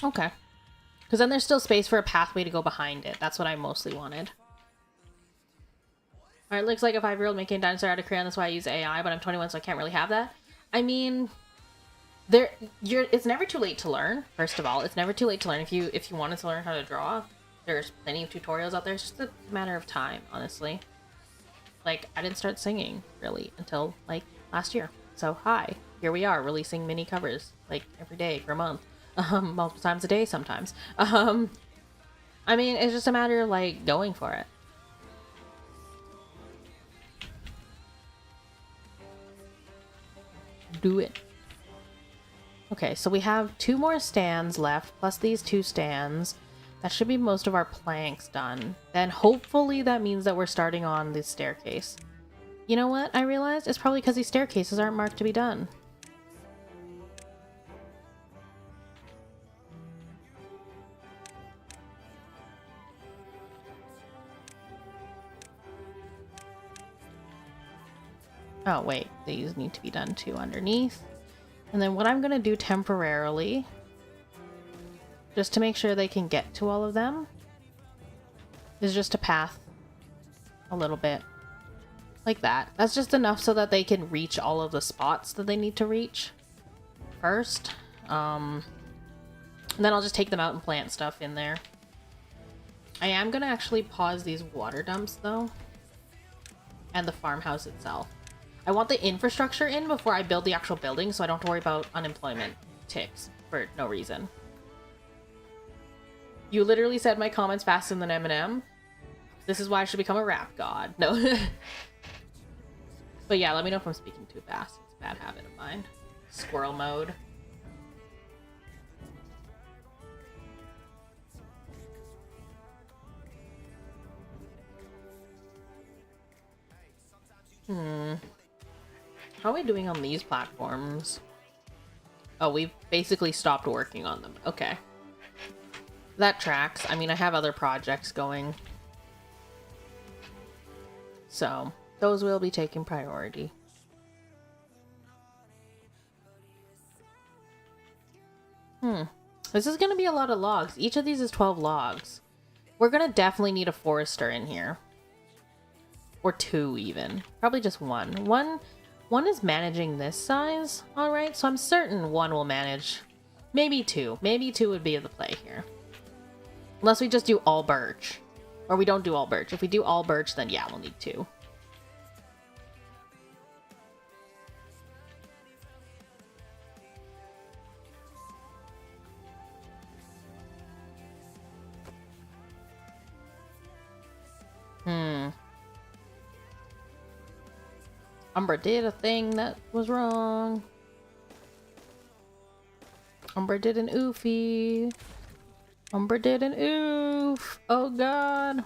S2: Okay. Because then there's still space for a pathway to go behind it. That's what I mostly wanted. Alright, looks like a 5-year-old making a dinosaur out of crayon. That's why I use AI, but I'm 21, so I can't really have that. I mean... it's never too late to learn, first of all. It's never too late to learn. If you wanted to learn how to draw, there's plenty of tutorials out there. It's just a matter of time, honestly. Like, I didn't start singing, really, until, like, last year. So, hi. Here we are, releasing mini covers, like, every day for a month. Multiple times a day, sometimes. I mean, it's just a matter of, like, going for it. Do it. Okay, so we have 2 more stands left, plus these 2 stands. That should be most of our planks done. Then hopefully that means that we're starting on this staircase. You know what I realized? It's probably because these staircases aren't marked to be done. Oh wait, these need to be done too underneath. And then what I'm gonna do temporarily, just to make sure they can get to all of them, is just a path a little bit like that. That's just enough so that they can reach all of the spots that they need to reach first. And then I'll just take them out and plant stuff in there. I am gonna actually pause these water dumps though, and the farmhouse itself. I want the infrastructure in before I build the actual building, so I don't have to worry about unemployment ticks for no reason. You literally said my comments faster than Eminem. This is why I should become a rap god. No. But yeah, let me know if I'm speaking too fast. It's a bad habit of mine. Squirrel mode. How are we doing on these platforms? Oh, we've basically stopped working on them. Okay. That tracks. I mean, I have other projects going. So, those will be taking priority. This is going to be a lot of logs. Each of these is 12 logs. We're going to definitely need a forester in here. Or 2 even. Probably just 1. One is managing this size. Alright, so I'm certain 1 will manage. Maybe 2. Maybe 2 would be the play here. Unless we just do all birch. Or we don't do all birch. If we do all birch, then yeah, we'll need 2. Umbra did a thing that was wrong. Umbra did an oofy. Umbra did an oof. Oh god.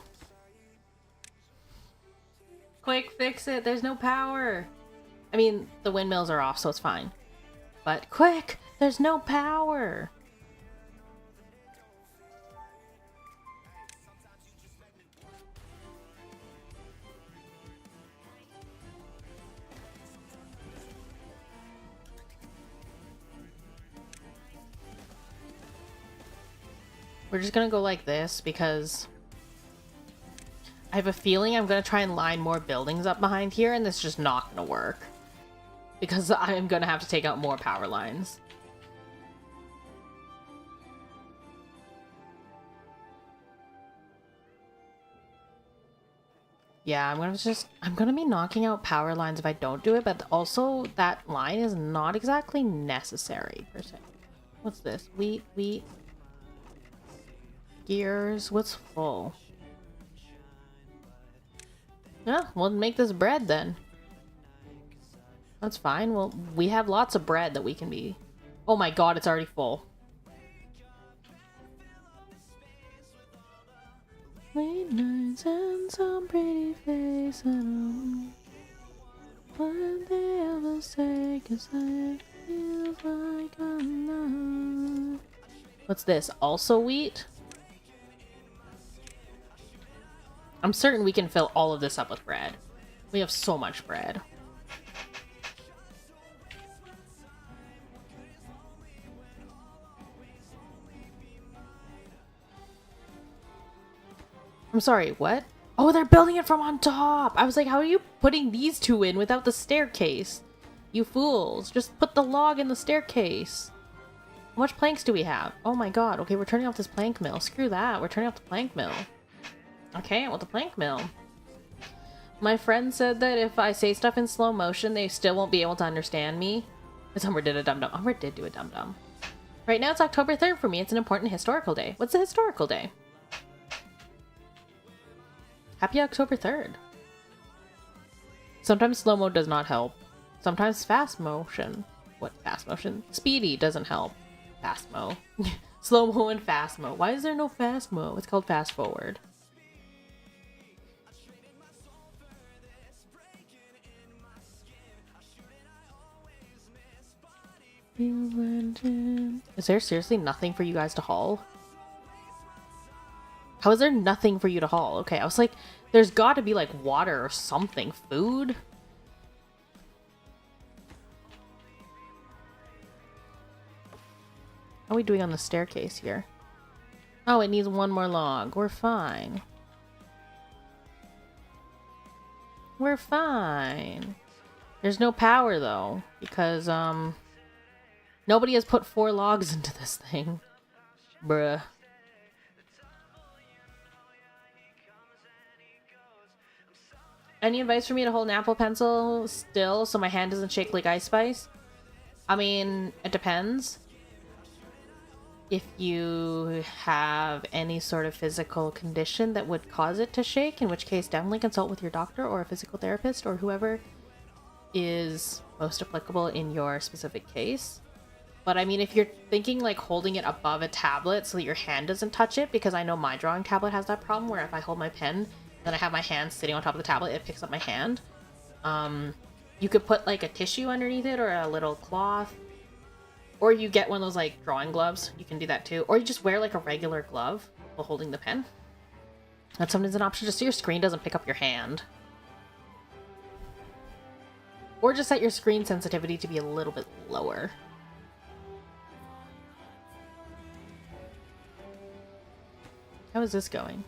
S2: Quick, fix it. There's no power. I mean, the windmills are off, so it's fine. But quick, there's no power. We're just gonna go like this because I have a feeling I'm gonna try and line more buildings up behind here, and this is just not gonna work. Because I'm gonna have to take out more power lines. Yeah, I'm gonna be knocking out power lines if I don't do it, but also that line is not exactly necessary per se. What's this? Wheat. Gears. What's full? Yeah, we'll make this bread then. That's fine. Well, we have lots of bread that we can be... Oh my god, it's already full. Late nights and some pretty face, I don't know what they ever say, 'cause it feels like I'm not. What's this? Also wheat? I'm certain we can fill all of this up with bread. We have so much bread. I'm sorry, what? Oh, they're building it from on top! I was like, how are you putting these two in without the staircase? You fools! Just put the log in the staircase! How much planks do we have? Oh my god, okay, we're turning off this plank mill. Screw that, we're turning off the plank mill. Okay, well, the plank mill. My friend said that if I say stuff in slow motion, they still won't be able to understand me. Because Umbra did a dum-dum. Umbra did do a dum-dum. Right now it's October 3rd for me. It's an important historical day. What's a historical day? Happy October 3rd. Sometimes slow-mo does not help. Sometimes fast motion. What fast motion? Speedy doesn't help. Fast-mo. Slow-mo and fast-mo. Why is there no fast-mo? It's called fast-forward. Is there seriously nothing for you guys to haul? How is there nothing for you to haul? Okay, I was like, there's got to be like water or something. Food? How are we doing on the staircase here? Oh, it needs one more log. We're fine. We're fine. There's no power though, because nobody has put 4 logs into this thing. Bruh. Any advice for me to hold an Apple Pencil still so my hand doesn't shake like Ice Spice? I mean, it depends. If you have any sort of physical condition that would cause it to shake, in which case definitely consult with your doctor or a physical therapist or whoever is most applicable in your specific case. But I mean, if you're thinking like holding it above a tablet so that your hand doesn't touch it, because I know my drawing tablet has that problem where if I hold my pen, then I have my hand sitting on top of the tablet, it picks up my hand. You could put like a tissue underneath it or a little cloth. Or you get one of those like drawing gloves. You can do that too. Or you just wear like a regular glove while holding the pen. That's sometimes an option just so your screen doesn't pick up your hand. Or just set your screen sensitivity to be a little bit lower. How is this going?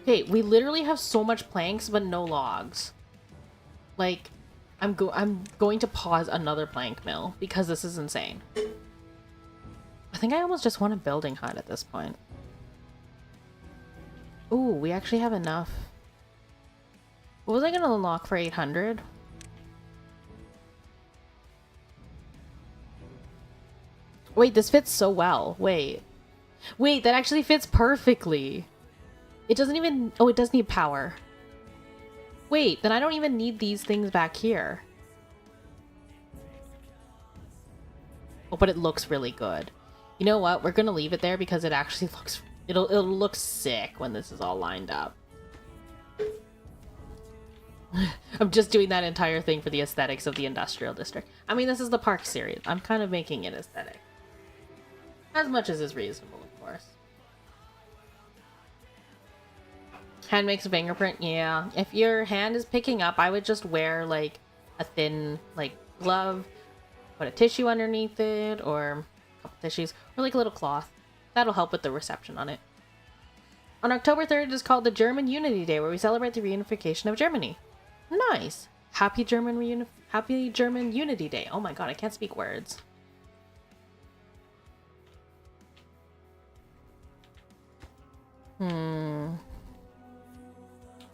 S2: Okay, we literally have so much planks but no logs. Like, I'm going to pause another plank mill because this is insane. I think I almost just want a building hut at this point. Ooh, we actually have enough. What was I gonna unlock for 800? Wait, this fits so well. Wait, that actually fits perfectly. It doesn't even... Oh, it does need power. Wait, then I don't even need these things back here. Oh, but it looks really good. You know what? We're gonna leave it there because it actually looks... It'll look sick when this is all lined up. I'm just doing that entire thing for the aesthetics of the industrial district. I mean, this is the park series. I'm kind of making it aesthetic. As much as is reasonable, of course. Hand makes a fingerprint, yeah. If your hand is picking up, I would just wear like a thin like glove, put a tissue underneath it, or a couple tissues, or like a little cloth. That'll help with the reception on it. On October 3rd, it is called the German Unity Day, where we celebrate the reunification of Germany. Nice. Happy German Unity Day. Oh my god, I can't speak words.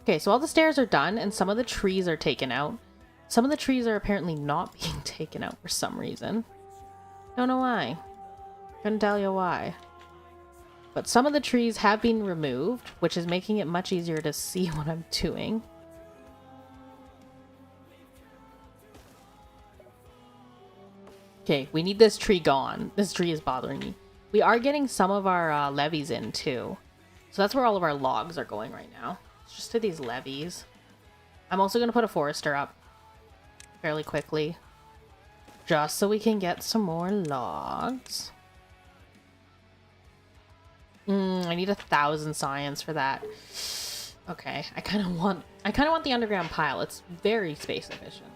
S2: Okay, so all the stairs are done, and some of the trees are taken out. Some of the trees are apparently not being taken out for some reason. Don't know why. Couldn't tell you why. But some of the trees have been removed, which is making it much easier to see what I'm doing. Okay, we need this tree gone. This tree is bothering me. We are getting some of our levees in too. So that's where all of our logs are going right now. It's just to these levees. I'm also going to put a forester up fairly quickly. Just so we can get some more logs. I need 1,000 science for that. Okay, I kind of want the underground pile. It's very space efficient.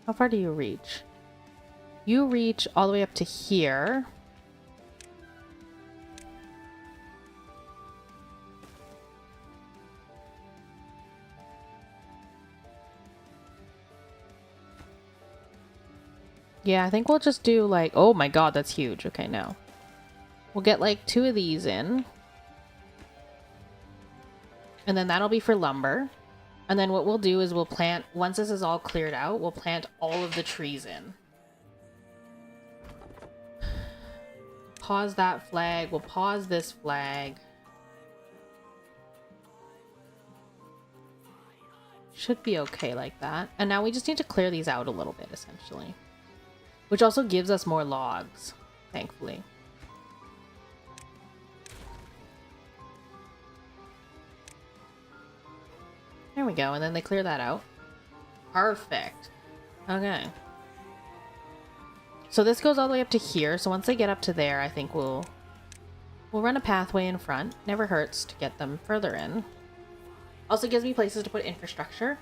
S2: How far do you reach? You reach all the way up to here. Yeah, I think we'll just do like... Oh my god, that's huge. Okay, no. We'll get like 2 of these in. And then that'll be for lumber. And then what we'll do is we'll plant... Once this is all cleared out, we'll plant all of the trees in. Pause that flag. We'll pause this flag. Should be okay like that. And now we just need to clear these out a little bit, essentially. Which also gives us more logs, thankfully. There we go, and then they clear that out. Perfect. Okay. So this goes all the way up to here, so once they get up to there, I think we'll run a pathway in front. Never hurts to get them further in. Also gives me places to put infrastructure.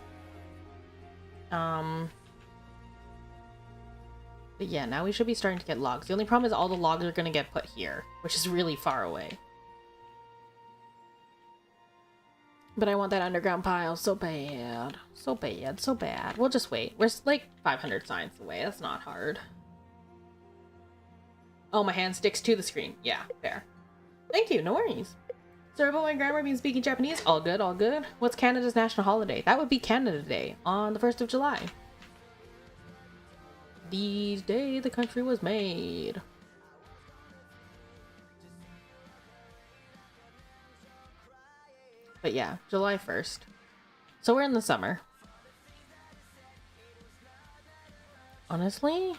S2: But yeah, now we should be starting to get logs. The only problem is all the logs are going to get put here, which is really far away. But I want that underground pile so bad. So bad, so bad. We'll just wait. We're like 500 science away. That's not hard. Oh, my hand sticks to the screen. Yeah, fair. Thank you, no worries. Sorry about my grammar being speaking Japanese. All good, all good. What's Canada's national holiday? That would be Canada Day on the 1st of July. The day the country was made. But yeah, July 1st. So we're in the summer. Honestly,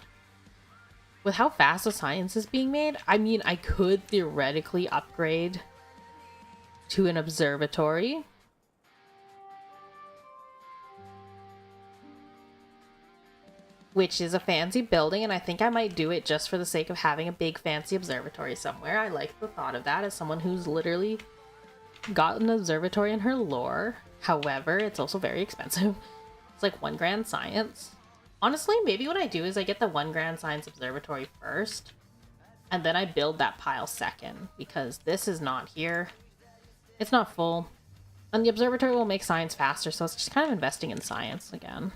S2: with how fast the science is being made, I mean, I could theoretically upgrade to an observatory. Which is a fancy building, and I think I might do it just for the sake of having a big fancy observatory somewhere. I like the thought of that as someone who's literally got an observatory in her lore. However, it's also very expensive. It's like 1 grand science. Honestly, maybe what I do is I get the 1 grand science observatory first, and then I build that pile second, because this is not here. It's not full. And the observatory will make science faster, so it's just kind of investing in science again.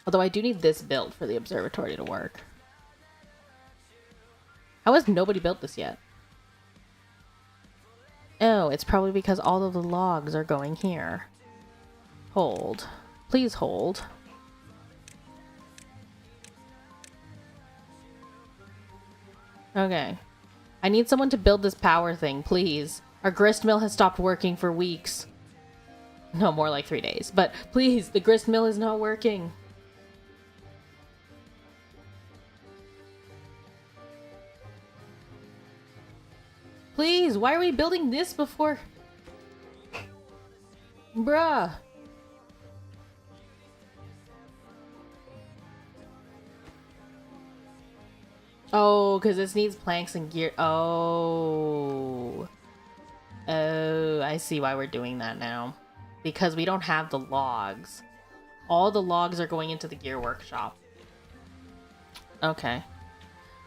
S2: Although I do need this built for the observatory to work. How has nobody built this yet? Oh, it's probably because all of the logs are going here. Hold. Please hold. Okay. I need someone to build this power thing, please. Our grist mill has stopped working for weeks. No, more like 3 days. But please, the grist mill is not working. Please, why are we building this before? Bruh. Oh, because this needs planks and gear. Oh. Oh, I see why we're doing that now. Because we don't have the logs. All the logs are going into the gear workshop. Okay.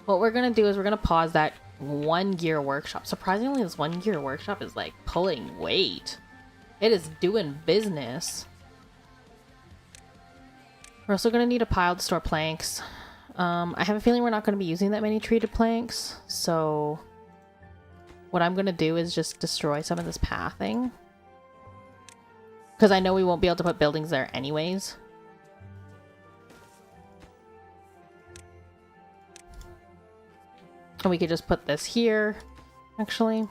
S2: What we're gonna do is we're gonna pause that one gear workshop. Surprisingly, this one gear workshop is like pulling weight. It is doing business. We're also gonna need a pile to store planks. I have a feeling we're not gonna be using that many treated planks, so what I'm gonna do is just destroy some of this pathing. Because I know we won't be able to put buildings there anyways. And we could just put this here, actually.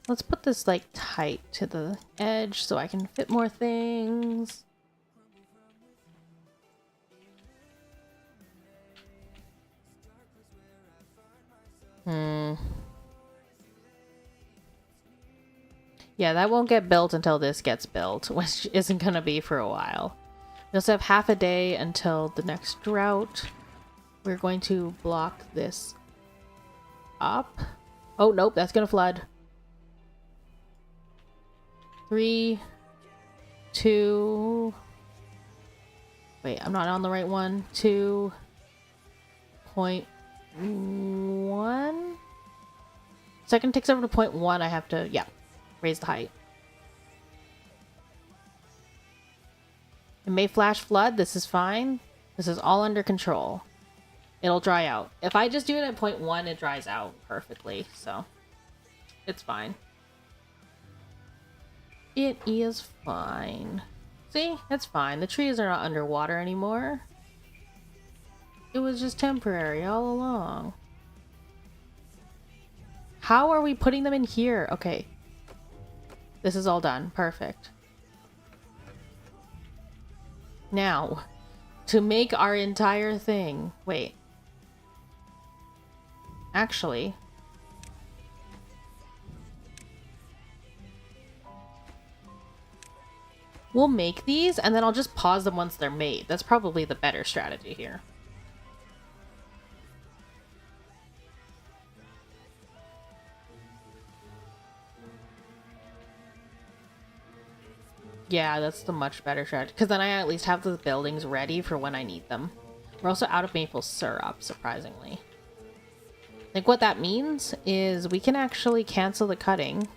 S2: Let's put this like tight to the edge so I can fit more things. Yeah, that won't get built until this gets built, which isn't gonna be for a while. We also have half a day until the next drought. We're going to block this up. Oh, nope, that's gonna flood. 3, 2... Wait, I'm not on the right one. 2.1? Second takes over to 0.1, I have to, yeah, raise the height. It may flash flood, this is fine. This is all under control. It'll dry out. If I just do it at 0.1, it dries out perfectly, so it's fine. It is fine. See? It's fine. The trees are not underwater anymore. It was just temporary all along. How are we putting them in here? Okay. This is all done. Perfect. Now, to make our entire thing... Wait. Actually... we'll make these, and then I'll just pause them once they're made. That's probably the better strategy here. Yeah, that's the much better strategy. Because then I at least have the buildings ready for when I need them. We're also out of maple syrup, surprisingly. Like, what that means is we can actually cancel the cutting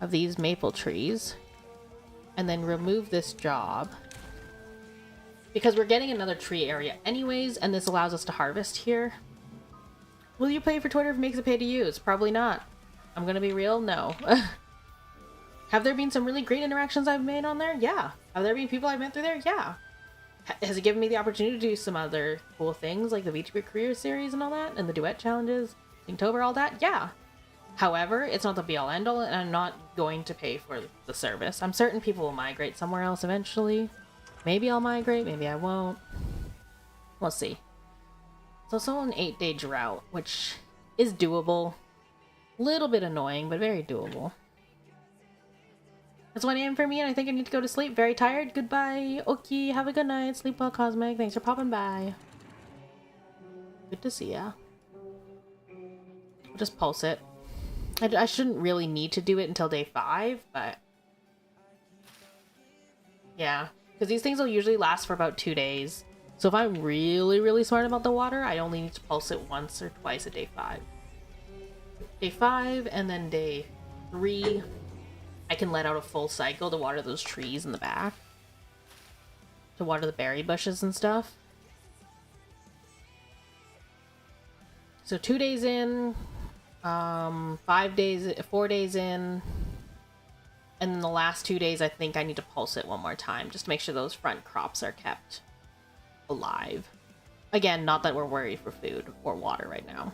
S2: of these maple trees. And then remove this job. Because we're getting another tree area anyways, and this allows us to harvest here. Will you pay for Twitter if it makes it pay to use? Probably not. I'm gonna be real, no. Have there been some really great interactions I've made on there? Yeah. Have there been people I've met through there? Yeah. Has it given me the opportunity to do some other cool things, like the VTuber career series and all that, and the duet challenges, Inktober, all that? Yeah. However, it's not the be-all end-all, and I'm not going to pay for the service. I'm certain people will migrate somewhere else eventually. Maybe I'll migrate, maybe I won't. We'll see. It's also an 8-day drought, which is doable. Little bit annoying, but very doable. That's 1 AM for me, and I think I need to go to sleep. Very tired. Goodbye. Okay, have a good night. Sleep well, Cosmic. Thanks for popping by. Good to see ya. I'll just pulse it. I shouldn't really need to do it until day 5, but... yeah, because these things will usually last for about 2 days. So if I'm really, really smart about the water, I only need to pulse it once or twice at day 5. Day 5, and then day 3, I can let out a full cycle to water those trees in the back. To water the berry bushes and stuff. So 2 days in... 4 days in, and then the last 2 days I think I need to pulse it one more time just to make sure those front crops are kept alive. Again, not that we're worried for food or water right now.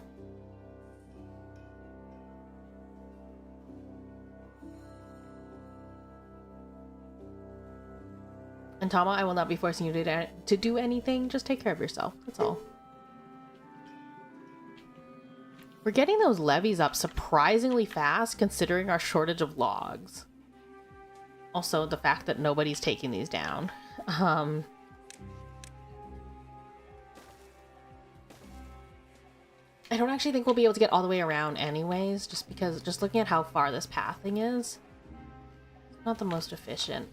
S2: And Tama, I will not be forcing you to do anything. Just take care of yourself. That's all. We're getting those levees up surprisingly fast considering our shortage of logs. Also, the fact that nobody's taking these down. I don't actually think we'll be able to get all the way around anyways, just because, just looking at how far this pathing is, it's not the most efficient.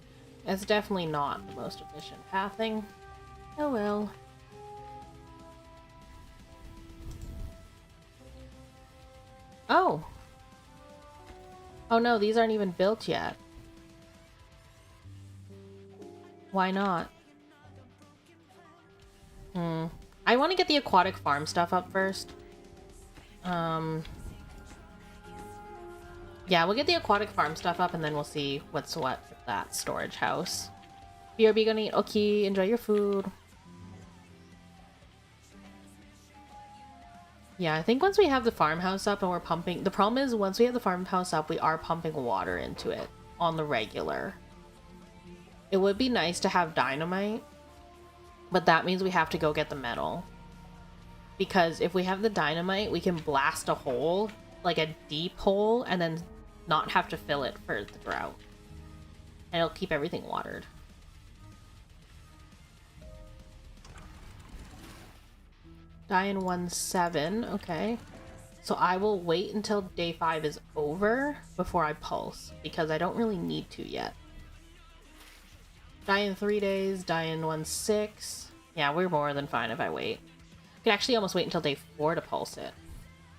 S2: It's definitely not the most efficient pathing. Oh well. Oh! Oh no, these aren't even built yet. Why not? I want to get the aquatic farm stuff up first. Yeah, we'll get the aquatic farm stuff up and then we'll see what's what with that storage house. BRB gonna eat. Okay, enjoy your food. Yeah, I think once we have the farmhouse up and we're pumping... The problem is, once we have the farmhouse up, we are pumping water into it on the regular. It would be nice to have dynamite, but that means we have to go get the metal. Because if we have the dynamite, we can blast a hole, like a deep hole, and then not have to fill it for the drought. And it'll keep everything watered. Die in 1-7, okay. So I will wait until day 5 is over before I pulse, because I don't really need to yet. Die in 3 days, die in 1-6. Yeah, we're more than fine if I wait. I could actually almost wait until day 4 to pulse it.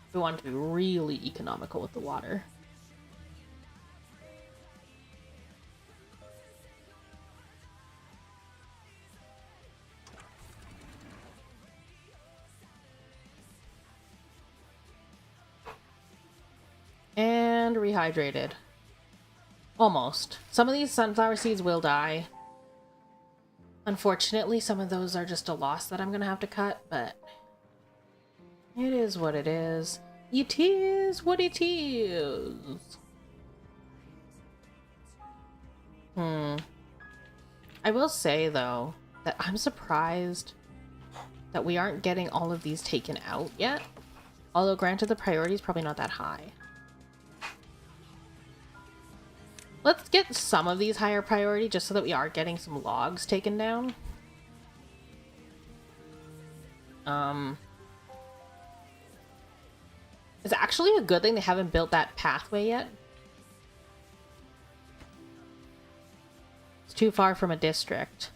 S2: If we want to be really economical with the water. And rehydrated. Almost. Some of these sunflower seeds will die. Unfortunately, some of those are just a loss that I'm gonna have to cut, but it is what it is. It is what it is. I will say, though, that I'm surprised that we aren't getting all of these taken out yet. Although, granted, the priority is probably not that high. Let's get some of these higher priority just so that we are getting some logs taken down. It's actually a good thing they haven't built that pathway yet. It's too far from a district.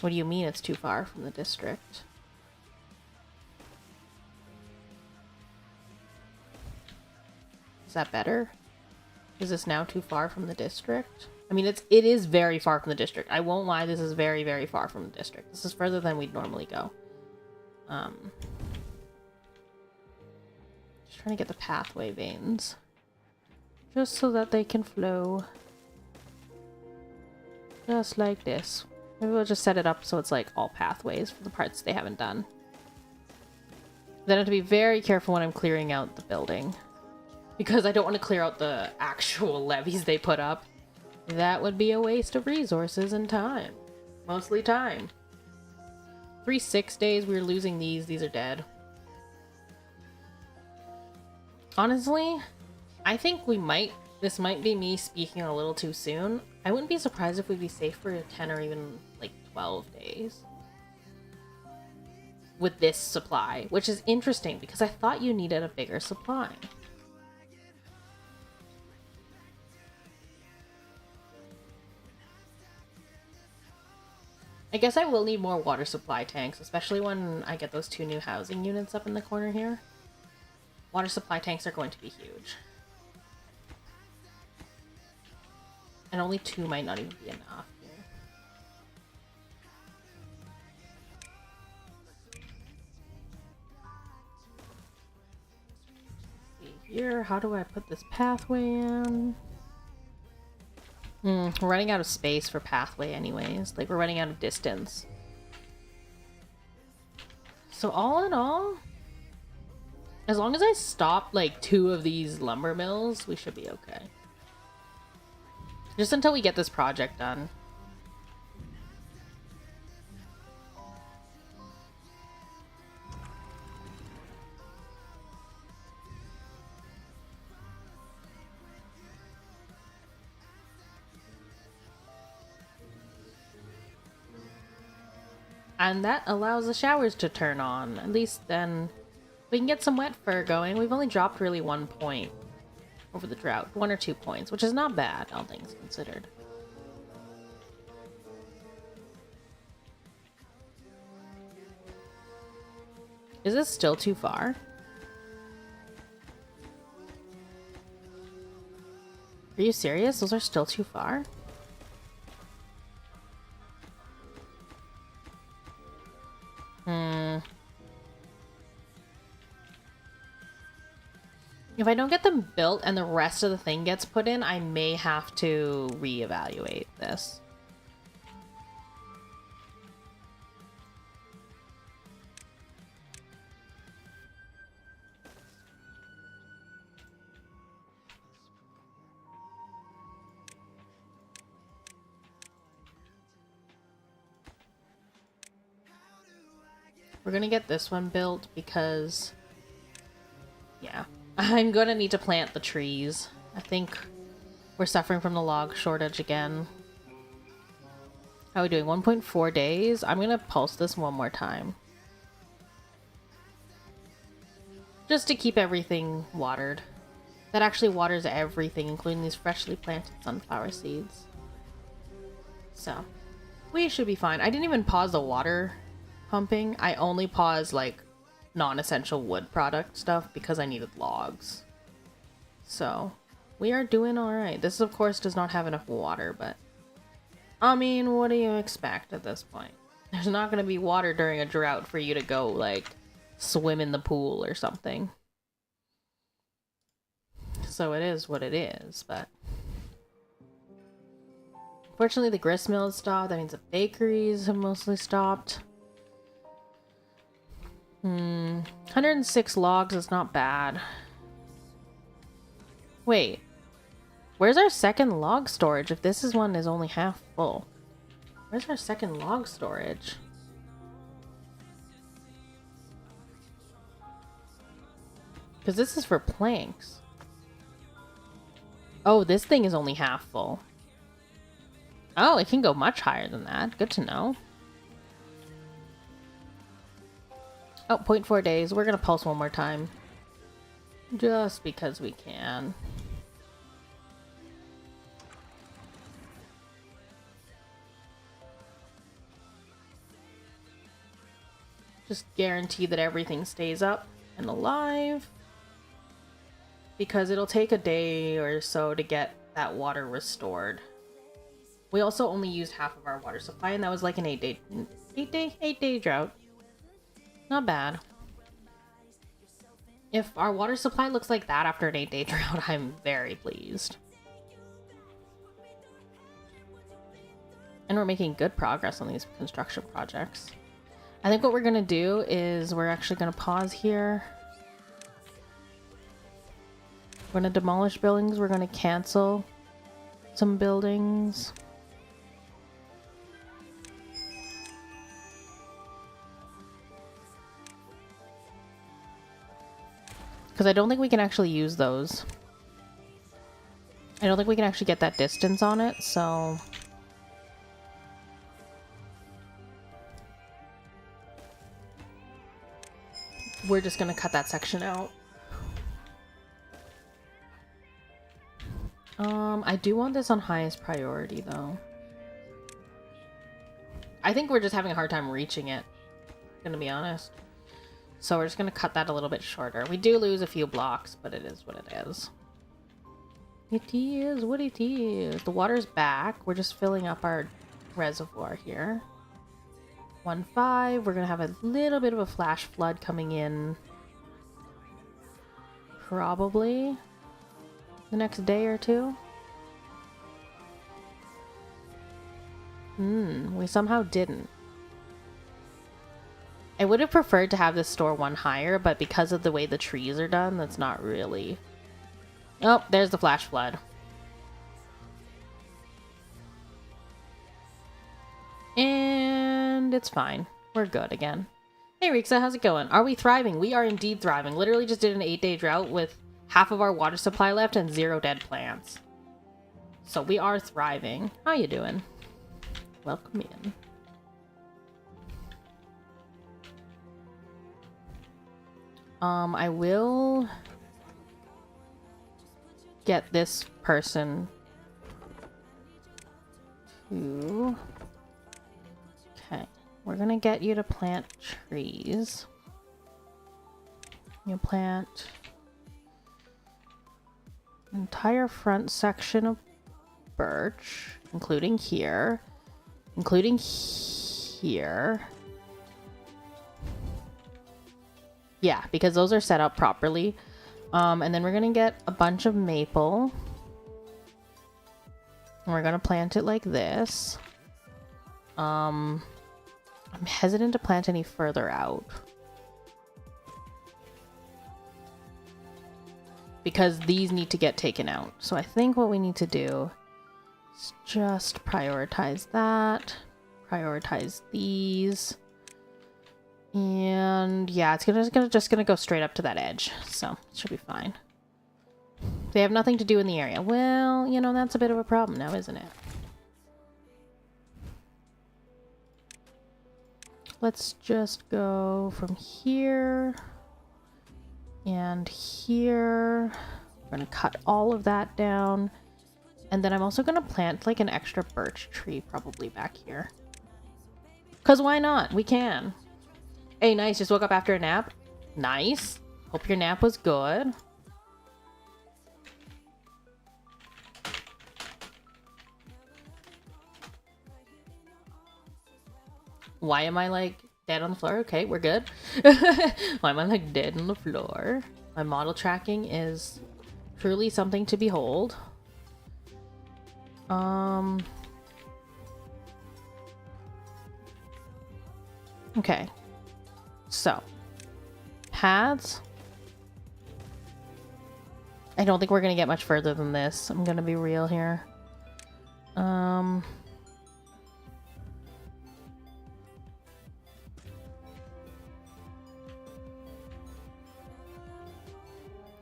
S2: What do you mean it's too far from the district? Is that better? Is this now too far from the district? I mean, it is very far from the district. I won't lie, this is very, very far from the district. This is further than we'd normally go. Just trying to get the pathway veins. Just so that they can flow. Just like this. Maybe we'll just set it up so it's like all pathways for the parts they haven't done. Then I have to be very careful when I'm clearing out the building. Because I don't want to clear out the actual levees they put up. That would be a waste of resources and time. Mostly time. 3-6 days, we were losing these. These are dead. Honestly, I think we might... This might be me speaking a little too soon. I wouldn't be surprised if we'd be safe for 10 or even, like, 12 days. With this supply. Which is interesting, because I thought you needed a bigger supply. I guess I will need more water supply tanks, especially when I get those 2 new housing units up in the corner here. Water supply tanks are going to be huge. And only 2 might not even be enough here. Let's see here, how do I put this pathway in? We're running out of space for pathway anyways. Like, we're running out of distance. So all in all, as long as I stop, like, 2 of these lumber mills, we should be okay. Just until we get this project done. And that allows the showers to turn on. At least then We can get some wet fur going. We've only dropped really 1 point over the drought. 1 or 2 points, which is not bad, all things considered. Is this still too far? Are you serious? Those are still too far? If I don't get them built and the rest of the thing gets put in, I may have to reevaluate this. We're gonna get this one built because, yeah, I'm gonna need to plant the trees. I think we're suffering from the log shortage again. How are we doing? 1.4 days? I'm gonna pulse this one more time. Just to keep everything watered. That actually waters everything, including these freshly planted sunflower seeds. So, we should be fine. I didn't even pause the water pumping. I only paused like non-essential wood product stuff because I needed logs. So we are doing all right. This of course does not have enough water, but I mean, what do you expect at this point? There's not going to be water during a drought for you to go like swim in the pool or something. So it is what it is, but unfortunately the grist mill has stopped. That means the bakeries have mostly stopped. 106 logs is not bad. Wait, where's our second log storage if this one is only half full? Where's our second log storage? Because this is for planks. Oh, this thing is only half full. Oh, it can go much higher than that. Good to know. Oh, 0.4 days. We're gonna pulse one more time. Just because we can. Just guarantee that everything stays up and alive. Because it'll take a day or so to get that water restored. We also only used half of our water supply, and that was like an 8-day drought. Not bad. If our water supply looks like that after an 8-day drought, I'm very pleased. And we're making good progress on these construction projects. I think what we're gonna do is we're actually gonna pause here. We're gonna demolish buildings. We're gonna cancel some buildings. Because I don't think we can actually use those. I don't think we can actually get that distance on it, so... we're just gonna cut that section out. I do want this on highest priority, though. I think we're just having a hard time reaching it, gonna be honest. So we're just gonna cut that a little bit shorter. We do lose a few blocks, but it is what it is. It is what it is. The water's back. We're just filling up our reservoir here. 1.5. We're gonna have a little bit of a flash flood coming in. Probably the next day or two. We somehow didn't. I would have preferred to have this store one higher, but because of the way the trees are done, that's not really... Oh, there's the flash flood. And it's fine. We're good again. Hey Rixa, how's it going? Are we thriving? We are indeed thriving. Literally just did an 8-day drought with half of our water supply left and 0 dead plants. So we are thriving. How you doing? Welcome in. I will get this person to... Okay, we're gonna get you to plant trees. You plant an entire front section of birch, including here, including here. Yeah, because those are set up properly. And then we're gonna get a bunch of maple. And we're gonna plant it like this. I'm hesitant to plant any further out, because these need to get taken out. So I think what we need to do is just prioritize that, prioritize these, and yeah, it's just gonna go straight up to that edge, so it should be fine. They have nothing to do in the area. Well, you know, that's a bit of a problem now, isn't it? Let's just go from here and here. We're gonna cut all of that down. And then I'm also gonna plant like an extra birch tree probably back here. Cause why not? We can. Hey, nice, just woke up after a nap. Nice. Hope your nap was good. Why am I like dead on the floor? Okay, we're good. Why am I like dead on the floor? My model tracking is truly something to behold. Okay. So, paths. I don't think we're gonna get much further than this. I'm gonna be real here.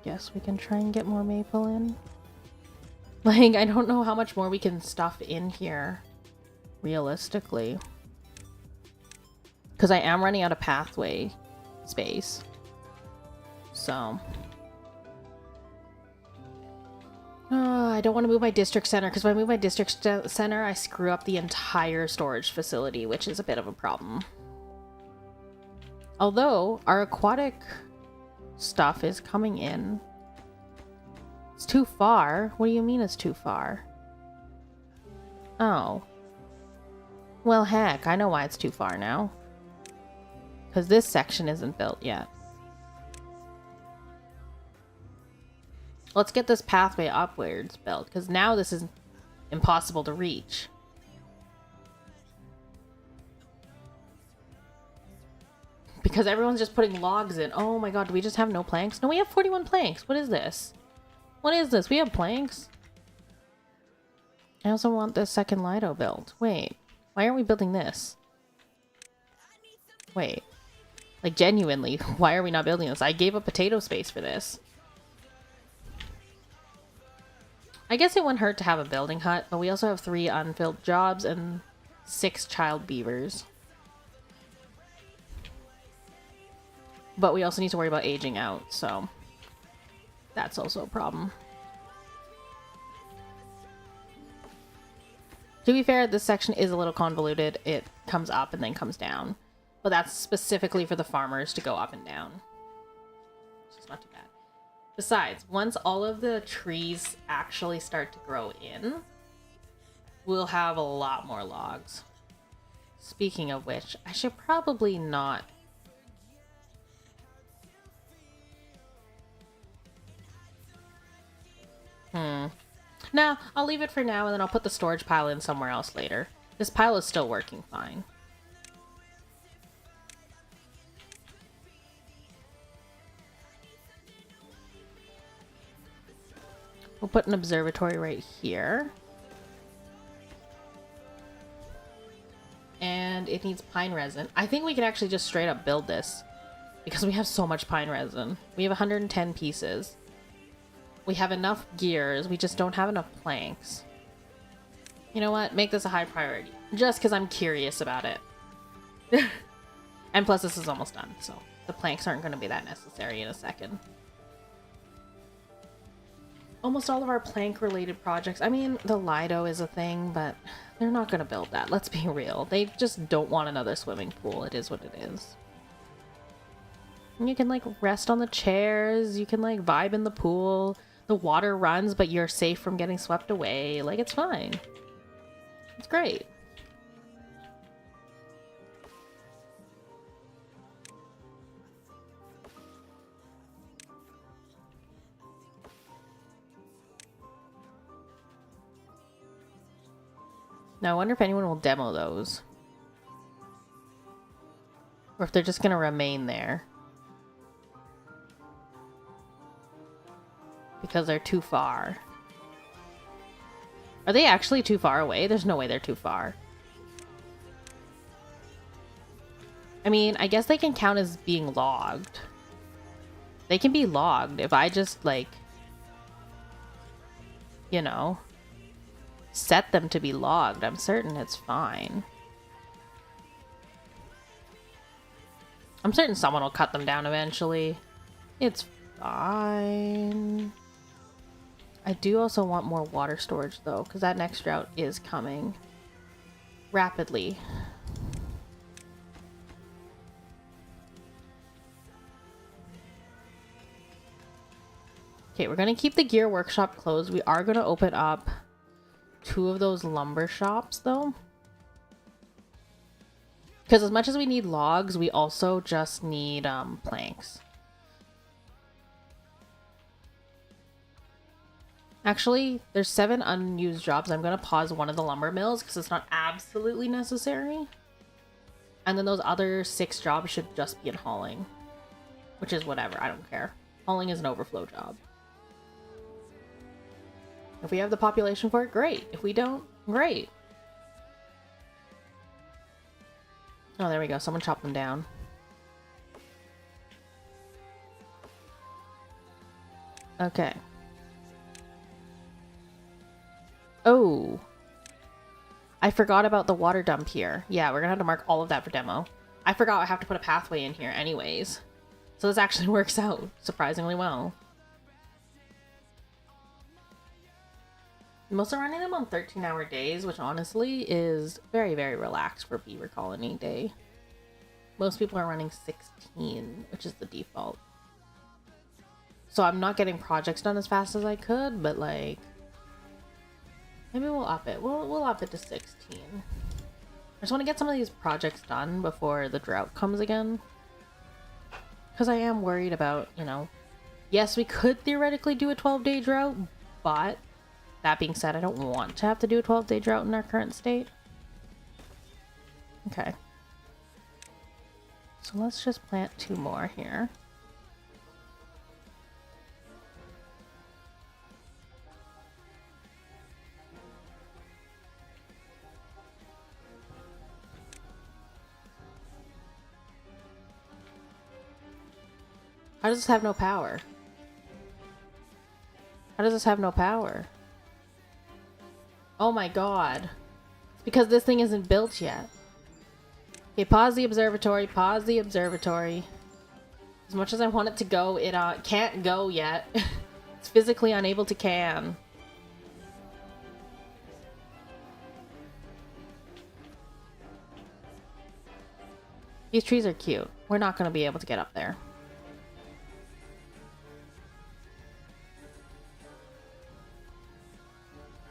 S2: Guess we can try and get more maple in. Like, I don't know how much more we can stuff in here, realistically. Because I am running out of pathway space. So. I don't want to move my district center, because if I move my district center, I screw up the entire storage facility, which is a bit of a problem. Although, our aquatic stuff is coming in. It's too far. What do you mean it's too far? Oh. Well, heck, I know why it's too far now. Because this section isn't built yet. Let's get this pathway upwards built, because now this is impossible to reach. Because everyone's just putting logs in. Oh my god, do we just have no planks? No, we have 41 planks. What is this? What is this? We have planks? I also want this second Lido built. Wait, why aren't we building this? Wait. Like, genuinely, why are we not building this? I gave up potato space for this. I guess it wouldn't hurt to have a building hut, but we also have 3 unfilled jobs and 6 child beavers. But we also need to worry about aging out, so that's also a problem. To be fair, this section is a little convoluted. It comes up and then comes down. But that's specifically for the farmers to go up and down. Which is not too bad. Besides, once all of the trees actually start to grow in, we'll have a lot more logs. Speaking of which, I should probably not... No, I'll leave it for now and then I'll put the storage pile in somewhere else later. This pile is still working fine. We'll put an observatory right here. And it needs pine resin. I think we can actually just straight up build this because we have so much pine resin. We have 110 pieces. We have enough gears, we just don't have enough planks. You know what? Make this a high priority. Just because I'm curious about it. And plus, this is almost done, so... the planks aren't going to be that necessary in a second. Almost all of our plank-related projects, I mean, the Lido is a thing, but they're not going to build that. Let's be real. They just don't want another swimming pool. It is what it is. And you can, like, rest on the chairs. You can, like, vibe in the pool. The water runs, but you're safe from getting swept away. Like, it's fine. It's great. Now, I wonder if anyone will demo those. Or if they're just going to remain there. Because they're too far. Are they actually too far away? There's no way they're too far. I mean, I guess they can count as being logged. They can be logged if I just, like, you know, set them to be logged. I'm certain it's fine. I'm certain someone will cut them down eventually. It's fine. I do also want more water storage though, because that next drought is coming rapidly. Okay, we're going to keep the gear workshop closed. We are going to open up 2 of those lumber shops though. Because as much as we need logs, we also just need planks. Actually, there's 7 unused jobs. I'm going to pause one of the lumber mills because it's not absolutely necessary. And then those other 6 jobs should just be in hauling. Which is whatever, I don't care. Hauling is an overflow job. If we have the population for it, great. If we don't, great. Oh, there we go. Someone chopped them down. Okay. Oh. I forgot about the water dump here. Yeah, we're gonna have to mark all of that for demo. I forgot I have to put a pathway in here anyways. So this actually works out surprisingly well. I'm also running them on 13-hour days, which honestly is very, very relaxed for Beaver Colony Day. Most people are running 16, which is the default. So I'm not getting projects done as fast as I could, but like, maybe we'll up it. We'll up it to 16. I just want to get some of these projects done before the drought comes again. Because I am worried about, you know, yes, we could theoretically do a 12-day drought, but that being said, I don't want to have to do a 12-day drought in our current state. Okay. So let's just plant 2 more here. How does this have no power? How does this have no power? Oh my god. It's because this thing isn't built yet. Okay, pause the observatory. Pause the observatory. As much as I want it to go, it can't go yet. It's physically unable to can. These trees are cute. We're not going to be able to get up there.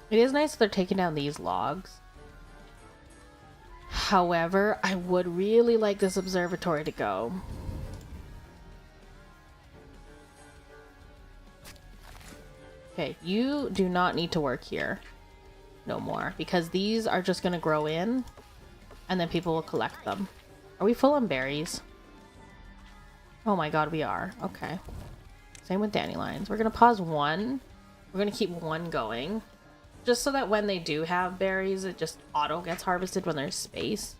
S2: It is nice that they're taking down these logs. However, I would really like this observatory to go. Okay, you do not need to work here no more, because these are just going to grow in and then people will collect them. Are we full on berries? Oh my god, we are. Okay. Same with dandelions. We're going to pause 1. We're going to keep 1 going. Just so that when they do have berries, it just auto gets harvested when there's space.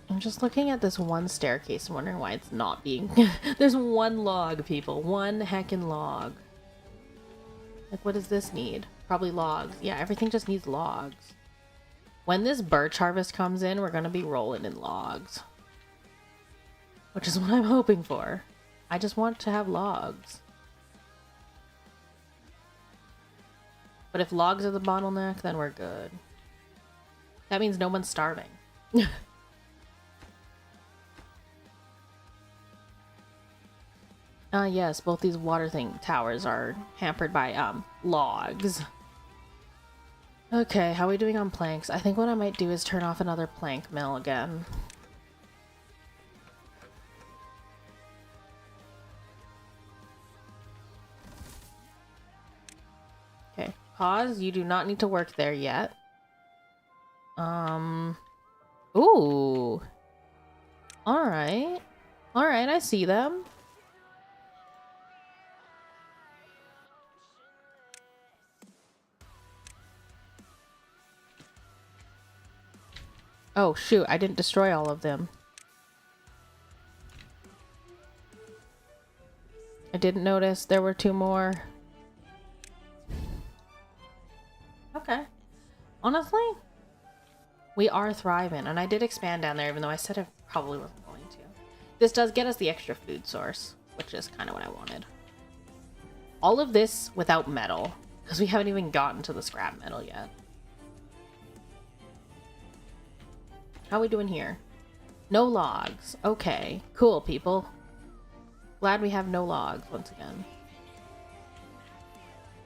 S2: I'm just looking at this one staircase and wondering why it's not being... There's 1 log, people. 1 heckin' log. Like, what does this need? Probably logs. Yeah, everything just needs logs. When this birch harvest comes in, we're gonna be rolling in logs. Which is what I'm hoping for. I just want to have logs. But if logs are the bottleneck, then we're good. That means no one's starving. Yes, both these water towers are hampered by, logs. Okay, how are we doing on planks? I think what I might do is turn off another plank mill again. Okay, pause. You do not need to work there yet. Ooh. Alright. Alright, I see them. Oh, shoot, I didn't destroy all of them. I didn't notice there were 2 more. Okay. Honestly, we are thriving, and I did expand down there, even though I said I probably wasn't going to. This does get us the extra food source, which is kind of what I wanted. All of this without metal, because we haven't even gotten to the scrap metal yet. How are we doing here? No logs. Okay. Cool, people. Glad we have no logs once again.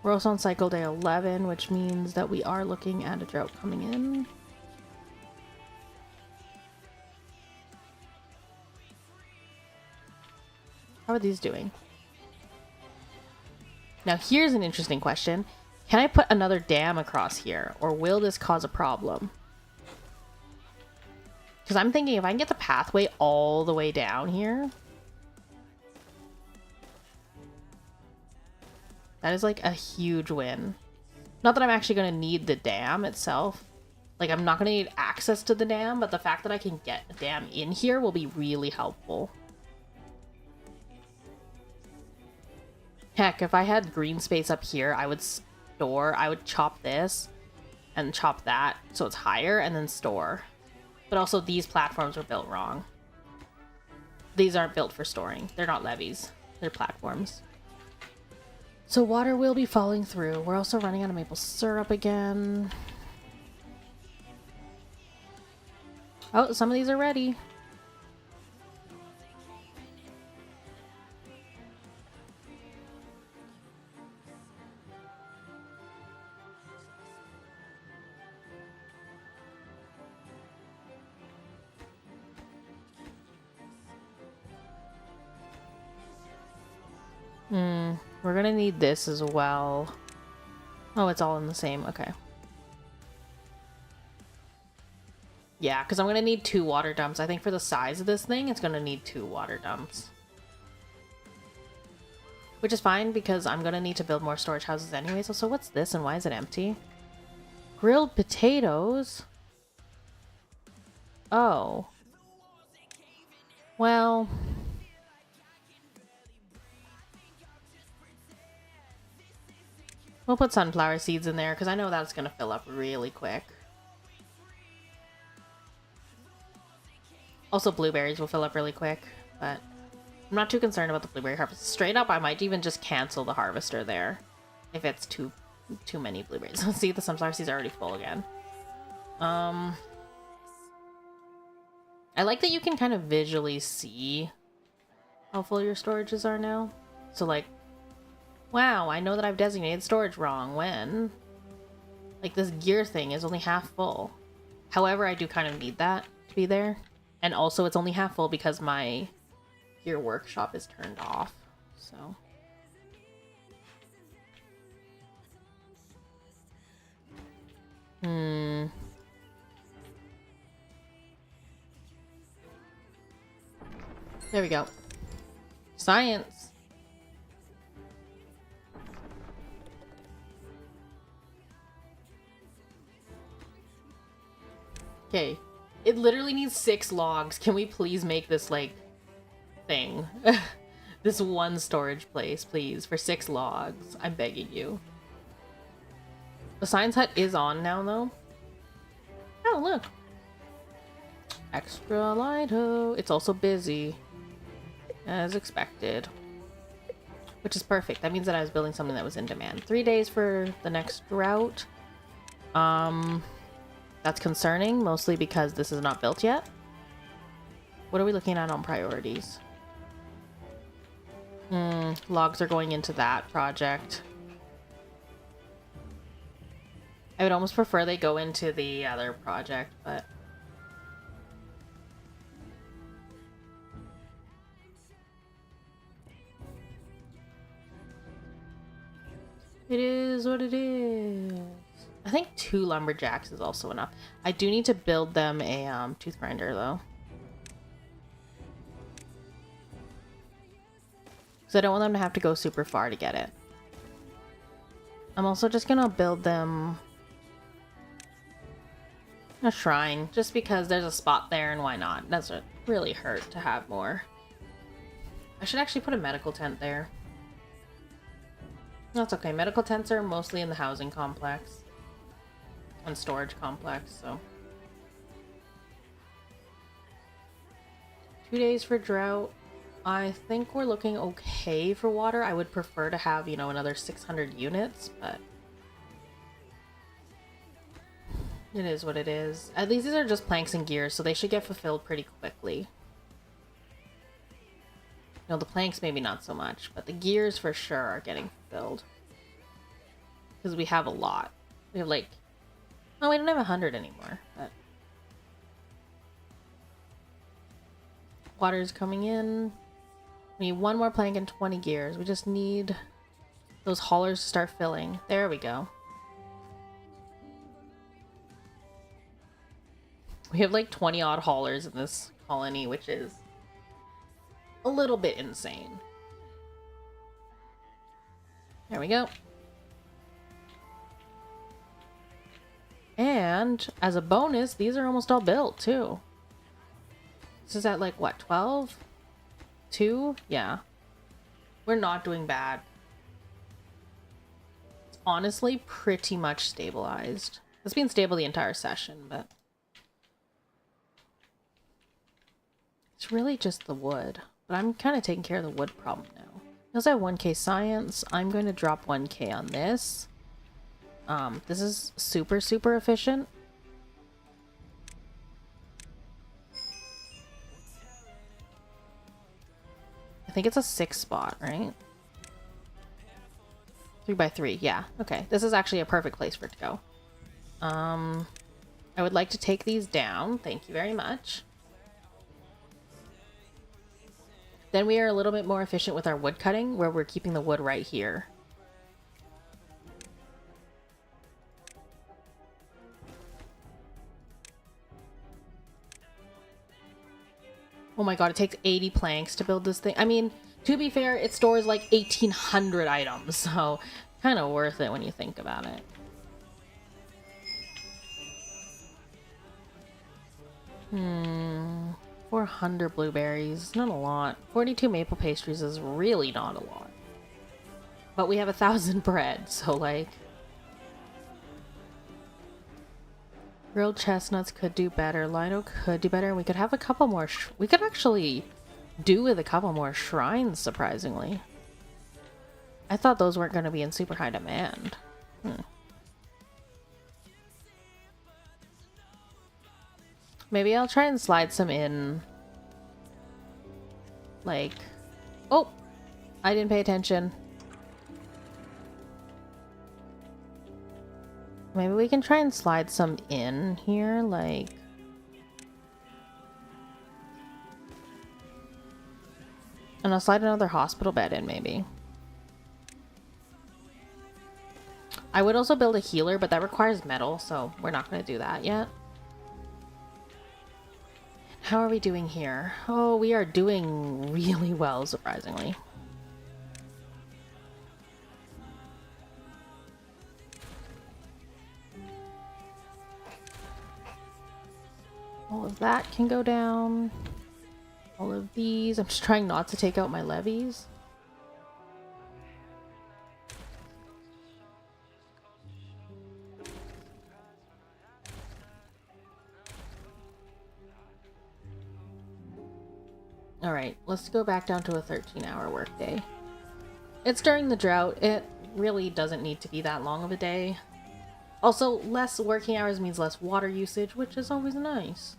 S2: We're also on cycle day 11, which means that we are looking at a drought coming in. How are these doing? Now here's an interesting question. Can I put another dam across here, or will this cause a problem? Because I'm thinking if I can get the pathway all the way down here, that is like a huge win. Not that I'm actually going to need the dam itself. Like, I'm not going to need access to the dam, but the fact that I can get a dam in here will be really helpful. Heck, if I had green space up here, I would chop this and chop that so it's higher and then store. But also these platforms were built wrong. These aren't built for storing. They're not levees. They're platforms. So water will be falling through. We're also running out of maple syrup again. Oh, some of these are ready. We're gonna need this as well. Oh, it's all in the same. Okay. Yeah, because I'm gonna need 2 water dumps. I think for the size of this thing, it's gonna need 2 water dumps. Which is fine, because I'm gonna need to build more storage houses anyways. So what's this, and why is it empty? Grilled potatoes? Oh. Well... we'll put sunflower seeds in there, because I know that's going to fill up really quick. Also, blueberries will fill up really quick, but I'm not too concerned about the blueberry harvest. Straight up, I might even just cancel the harvester there, if it's too many blueberries. See, the sunflower seeds are already full again. I like that you can kind of visually see how full your storages are now. So, like, wow, I know that I've designated storage wrong when, like, this gear thing is only half full. However, I do kind of need that to be there. And also, it's only half full because my gear workshop is turned off, so. There we go. Science. Okay. It literally needs 6 logs. Can we please make this, like, thing? This one storage place, please, for 6 logs. I'm begging you. The science hut is on now, though. Oh, look. Extra Lido. It's also busy, as expected. Which is perfect. That means that I was building something that was in demand. 3 days for the next drought. That's concerning, mostly because this is not built yet. What are we looking at on priorities? Logs are going into that project. I would almost prefer they go into the other project, but... it is what it is. I think 2 lumberjacks is also enough. I do need to build them a tooth grinder, though. Because I don't want them to have to go super far to get it. I'm also just gonna build them a shrine, just because there's a spot there and why not? It doesn't really hurt to have more. I should actually put a medical tent there. That's okay. Medical tents are mostly in the housing complex and storage complex, so. 2 days for drought. I think we're looking okay for water. I would prefer to have, you know, another 600 units, but it is what it is. At least these are just planks and gears, so they should get fulfilled pretty quickly. No, the planks maybe not so much, but the gears for sure are getting fulfilled. Because we have a lot. We have like... oh, we don't have 100 anymore, but... water's coming in. We need 1 more plank and 20 gears. We just need those haulers to start filling. There we go. We have like 20 odd haulers in this colony, which is a little bit insane. There we go. And as a bonus, these are almost all built too. This is at like what, 12? 2? Yeah. We're not doing bad. It's honestly pretty much stabilized. It's been stable the entire session, but it's really just the wood. But I'm kind of taking care of the wood problem now. Because I have 1k science, I'm going to drop 1k on this. This is super, super efficient. I think it's a 6 spot, right? 3x3, yeah. Okay, this is actually a perfect place for it to go. I would like to take these down. Thank you very much. Then we are a little bit more efficient with our wood cutting, where we're keeping the wood right here. Oh my god, it takes 80 planks to build this thing. I mean, to be fair, it stores like 1,800 items, so kind of worth it when you think about it. Hmm, 400 blueberries, not a lot. 42 maple pastries is really not a lot. But we have 1,000 bread, so like... grilled chestnuts could do better. Lido could do better. We could have a couple more... we could actually do with a couple more shrines, surprisingly. I thought those weren't going to be in super high demand. Maybe I'll try and slide some in. Like... oh! I didn't pay attention. Maybe we can try and slide some in here, like... and I'll slide another hospital bed in, maybe. I would also build a healer, but that requires metal, so we're not going to do that yet. How are we doing here? Oh, we are doing really well, surprisingly. All of that can go down. All of these. I'm just trying not to take out my levies. Alright, let's go back down to a 13-hour workday. It's during the drought. It really doesn't need to be that long of a day. Also, less working hours means less water usage, which is always nice.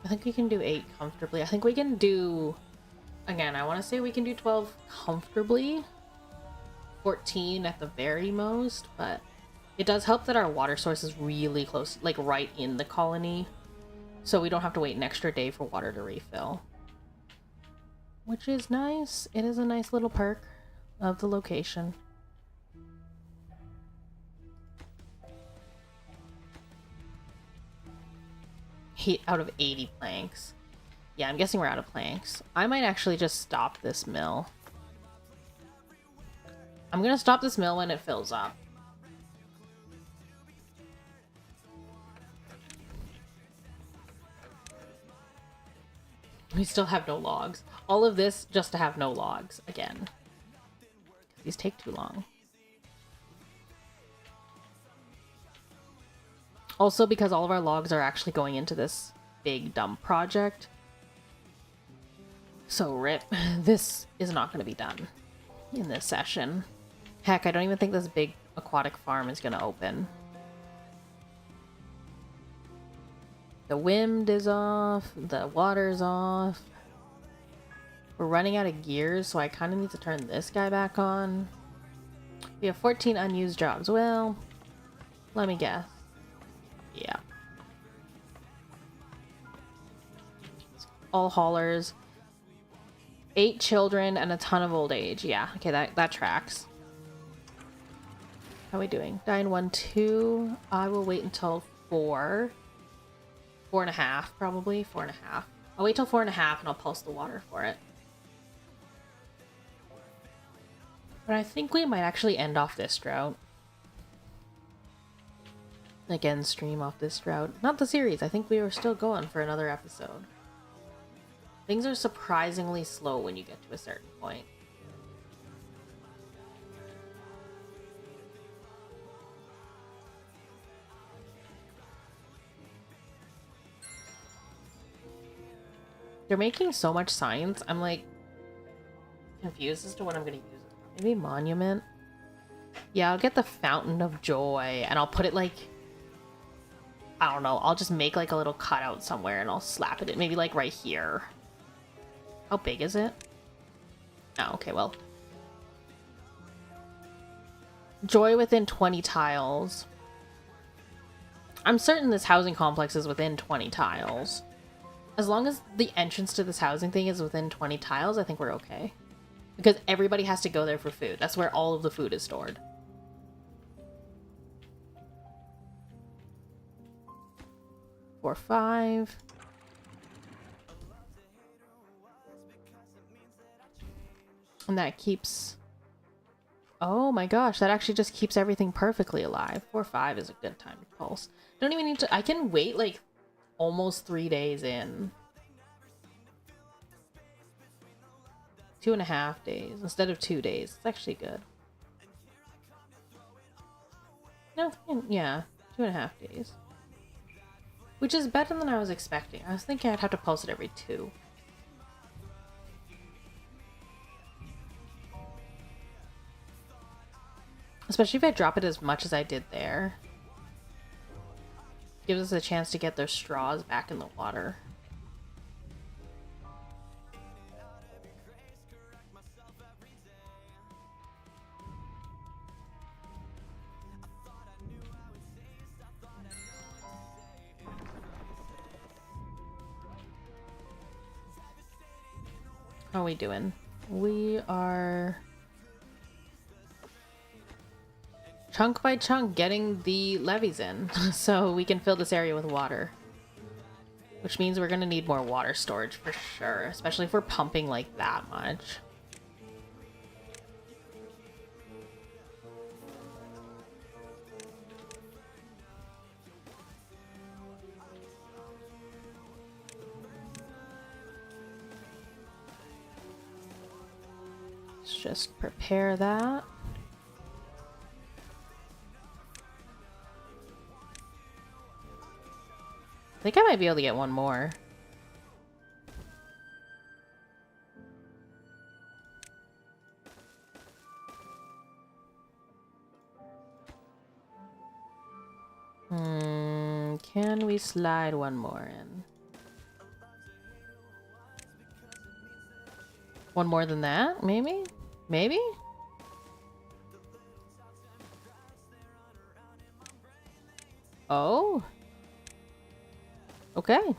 S2: I think we can do 8 comfortably. I think we can do... Again, I want to say we can do 12 comfortably. 14 at the very most, but it does help that our water source is really close, like right in the colony. So we don't have to wait an extra day for water to refill. Which is nice. It is a nice little perk of the location. Out of 80 planks. Yeah, I'm guessing we're out of planks. I might actually just stop this mill. I'm gonna stop this mill when it fills up. We still have no logs. All of this just to have no logs again. These take too long. Also, because all of our logs are actually going into this big dump project. So rip, this is not going to be done in this session. Heck, I don't even think this big aquatic farm is going to open. The wind is off, the water's off. We're running out of gears, so I kind of need to turn this guy back on. We have 14 unused jobs. Well, let me guess. Yeah. All haulers. 8 children and a ton of old age. Yeah, okay, that tracks. How are we doing? Dying 1, 2. I will wait until 4. 4.5, probably. 4.5. I'll wait till 4.5 and I'll pulse the water for it. But I think we might actually end off this drought. Again, stream off this drought. Not the series. I think we were still going for another episode. Things are surprisingly slow when you get to a certain point. They're making so much science. I'm like confused as to what I'm going to use it for. Maybe monument? Yeah, I'll get the Fountain of Joy and I'll put it like, I don't know, I'll just make like a little cutout somewhere and I'll slap it in, maybe like right here. How big is it? Oh, okay, well. Joy within 20 tiles. I'm certain this housing complex is within 20 tiles. As long as the entrance to this housing thing is within 20 tiles, I think we're okay. Because everybody has to go there for food. That's where all of the food is stored. Four, 5. And that keeps... Oh my gosh, that actually just keeps everything perfectly alive. 4, 5 is a good time to pulse. Don't even need to... I can wait like almost 3 days in. 2.5 days instead of 2 days. It's actually good. No, yeah, 2.5 days. Which is better than I was expecting. I was thinking I'd have to pulse it every 2. Especially if I drop it as much as I did there. Gives us a chance to get their straws back in the water. How are we doing? We are chunk by chunk getting the levees in so we can fill this area with water. Which means we're gonna need more water storage for sure, especially if we're pumping like that much. Let's just prepare that. I think I might be able to get one more. Can we slide one more in? One more than that? Maybe? Maybe? Oh. Okay.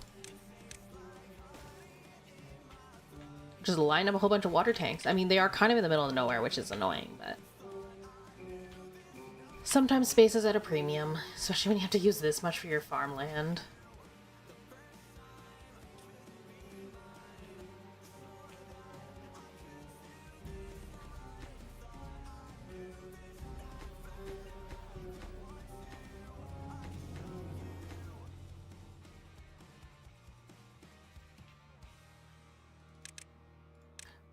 S2: Just line up a whole bunch of water tanks. I mean, they are kind of in the middle of nowhere, which is annoying, but... sometimes space is at a premium, especially when you have to use this much for your farmland.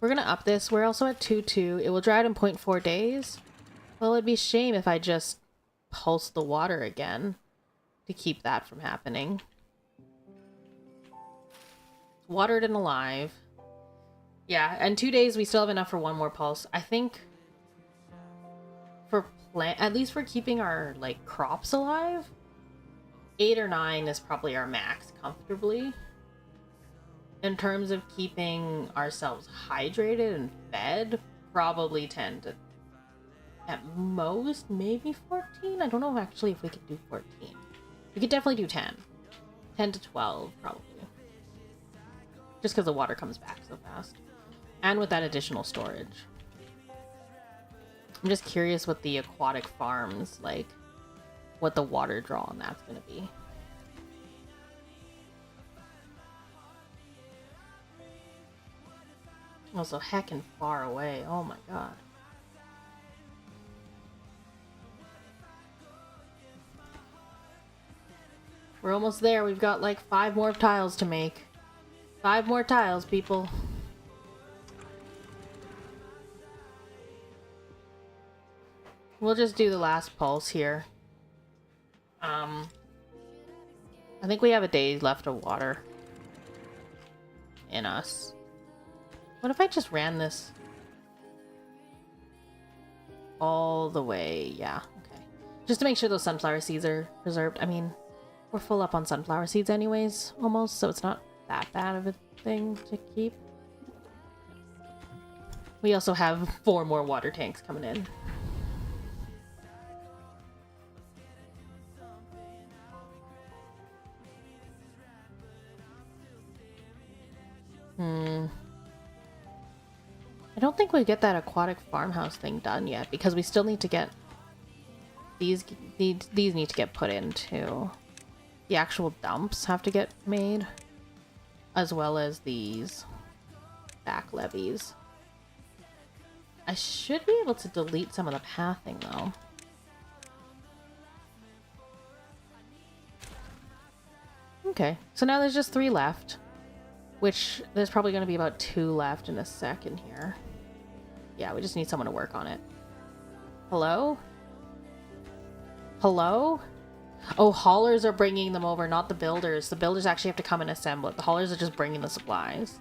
S2: We're gonna up this. We're also at 2.2. It will dry out in 0.4 days. Well, it'd be a shame if I just pulse the water again to keep that from happening. Watered and alive. Yeah, in 2 days we still have enough for one more pulse. I think for at least for keeping our like crops alive, 8 or 9 is probably our max comfortably. In terms of keeping ourselves hydrated and fed, probably 10 to, at most, maybe 14? I don't know actually if we could do 14. We could definitely do 10. 10 to 12, probably. Just because the water comes back so fast. And with that additional storage. I'm just curious what the aquatic farms, like, what the water draw on that's going to be. Also heckin' far away. Oh my god. We're almost there. We've got like 5 more tiles to make. 5 more tiles, people. We'll just do the last pulse here. I think we have a day left of water in us. What if I just ran this all the way? Yeah, okay. Just to make sure those sunflower seeds are preserved. I mean, we're full up on sunflower seeds anyways, almost, so it's not that bad of a thing to keep. We also have 4 more water tanks coming in. I don't think we get that aquatic farmhouse thing done yet because we still need to get these need to get put into the actual dumps have to get made, as well as these back levees. I should be able to delete some of the pathing though. Okay, so now there's just 3 left, which there's probably going to be about 2 left in a second here. Yeah, we just need someone to work on it. Hello? Hello? Oh, haulers are bringing them over, not the builders. The builders actually have to come and assemble it. The haulers are just bringing the supplies.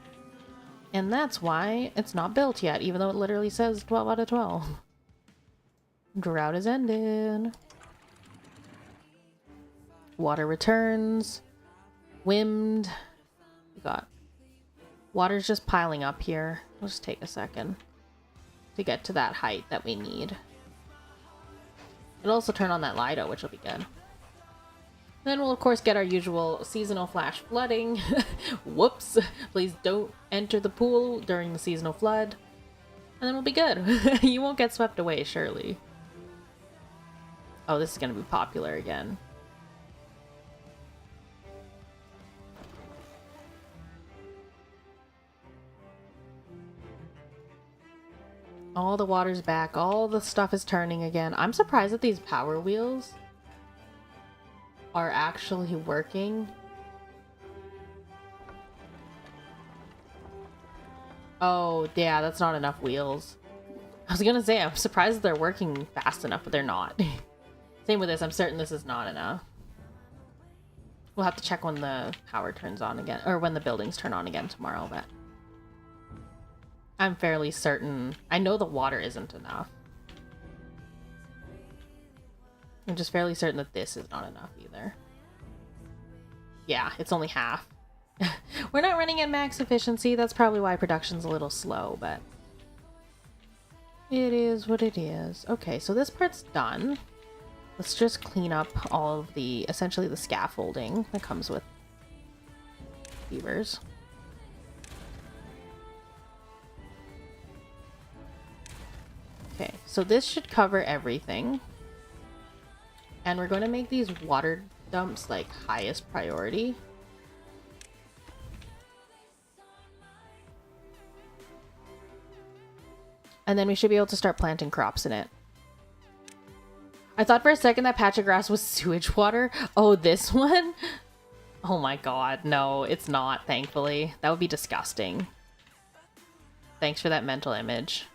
S2: And that's why it's not built yet, even though it literally says 12 out of 12. Drought is ended. Water returns. Wind. We got... water's just piling up here. We'll just take a second to get to that height that we need. It'll also turn on that Lido, which will be good. Then we'll of course get our usual seasonal flash flooding. Whoops! Please don't enter the pool during the seasonal flood. And then we'll be good. You won't get swept away, surely. Oh, this is gonna be popular again. All the water's back. All the stuff is turning again. I'm surprised that these power wheels are actually working. Oh, yeah, that's not enough wheels. I was gonna say, I'm surprised that they're working fast enough, but they're not. Same with this. I'm certain this is not enough. We'll have to check when the power turns on again, or when the buildings turn on again tomorrow, but I'm fairly certain. I know the water isn't enough. I'm just fairly certain that this is not enough either. Yeah, it's only half. We're not running at max efficiency. That's probably why production's a little slow, but it is what it is. Okay, so this part's done. Let's just clean up all of the, essentially the scaffolding that comes with beavers. Okay, so this should cover everything. And we're going to make these water dumps like highest priority. And then we should be able to start planting crops in it. I thought for a second that patch of grass was sewage water. Oh, this one? Oh my god, no, it's not, thankfully. That would be disgusting. Thanks for that mental image.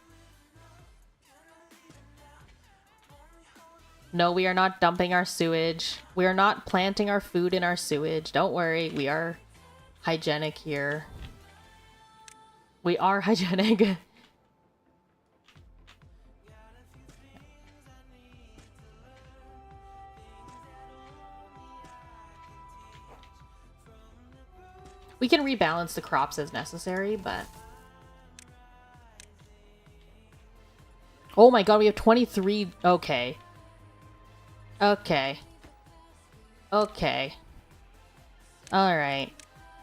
S2: No, we are not dumping our sewage. We are not planting our food in our sewage. Don't worry, we are hygienic here. We are hygienic. We can rebalance the crops as necessary, but... Oh my god, we have 23... Okay. Okay. Okay. Alright.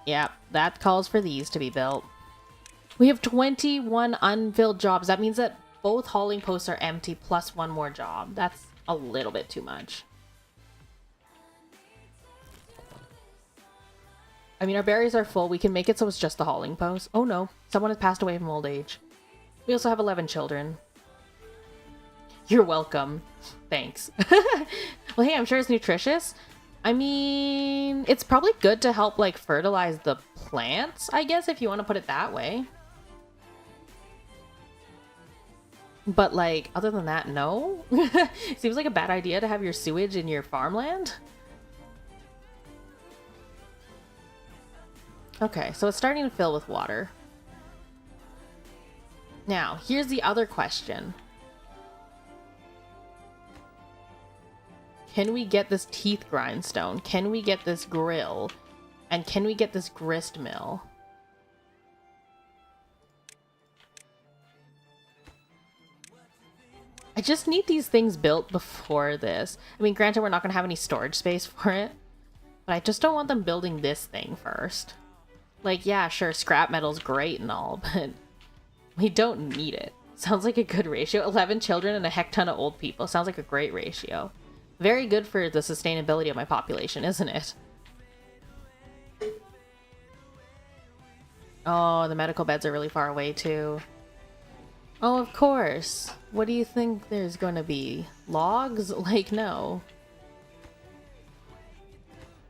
S2: Yep, that calls for these to be built. We have 21 unfilled jobs. That means that both hauling posts are empty plus one more job. That's a little bit too much. I mean, our berries are full. We can make it so it's just the hauling post. Oh no, someone has passed away from old age. We also have 11 children. You're welcome. Thanks. Well, hey, I'm sure it's nutritious. I mean, it's probably good to help, like, fertilize the plants, I guess, if you want to put it that way. But, like, other than that, no. Seems like a bad idea to have your sewage in your farmland. Okay, so it's starting to fill with water. Now, here's the other question. Can we get this teeth grindstone? Can we get this grill? And can we get this grist mill? I just need these things built before this. I mean, granted, we're not going to have any storage space for it, but I just don't want them building this thing first. Like, yeah, sure, scrap metal's great and all, but we don't need it. Sounds like a good ratio. 11 children and a heck ton of old people. Sounds like a great ratio. Very good for the sustainability of my population, isn't it? Oh, the medical beds are really far away, too. Oh, of course. What do you think there's going to be? Logs? Like, no.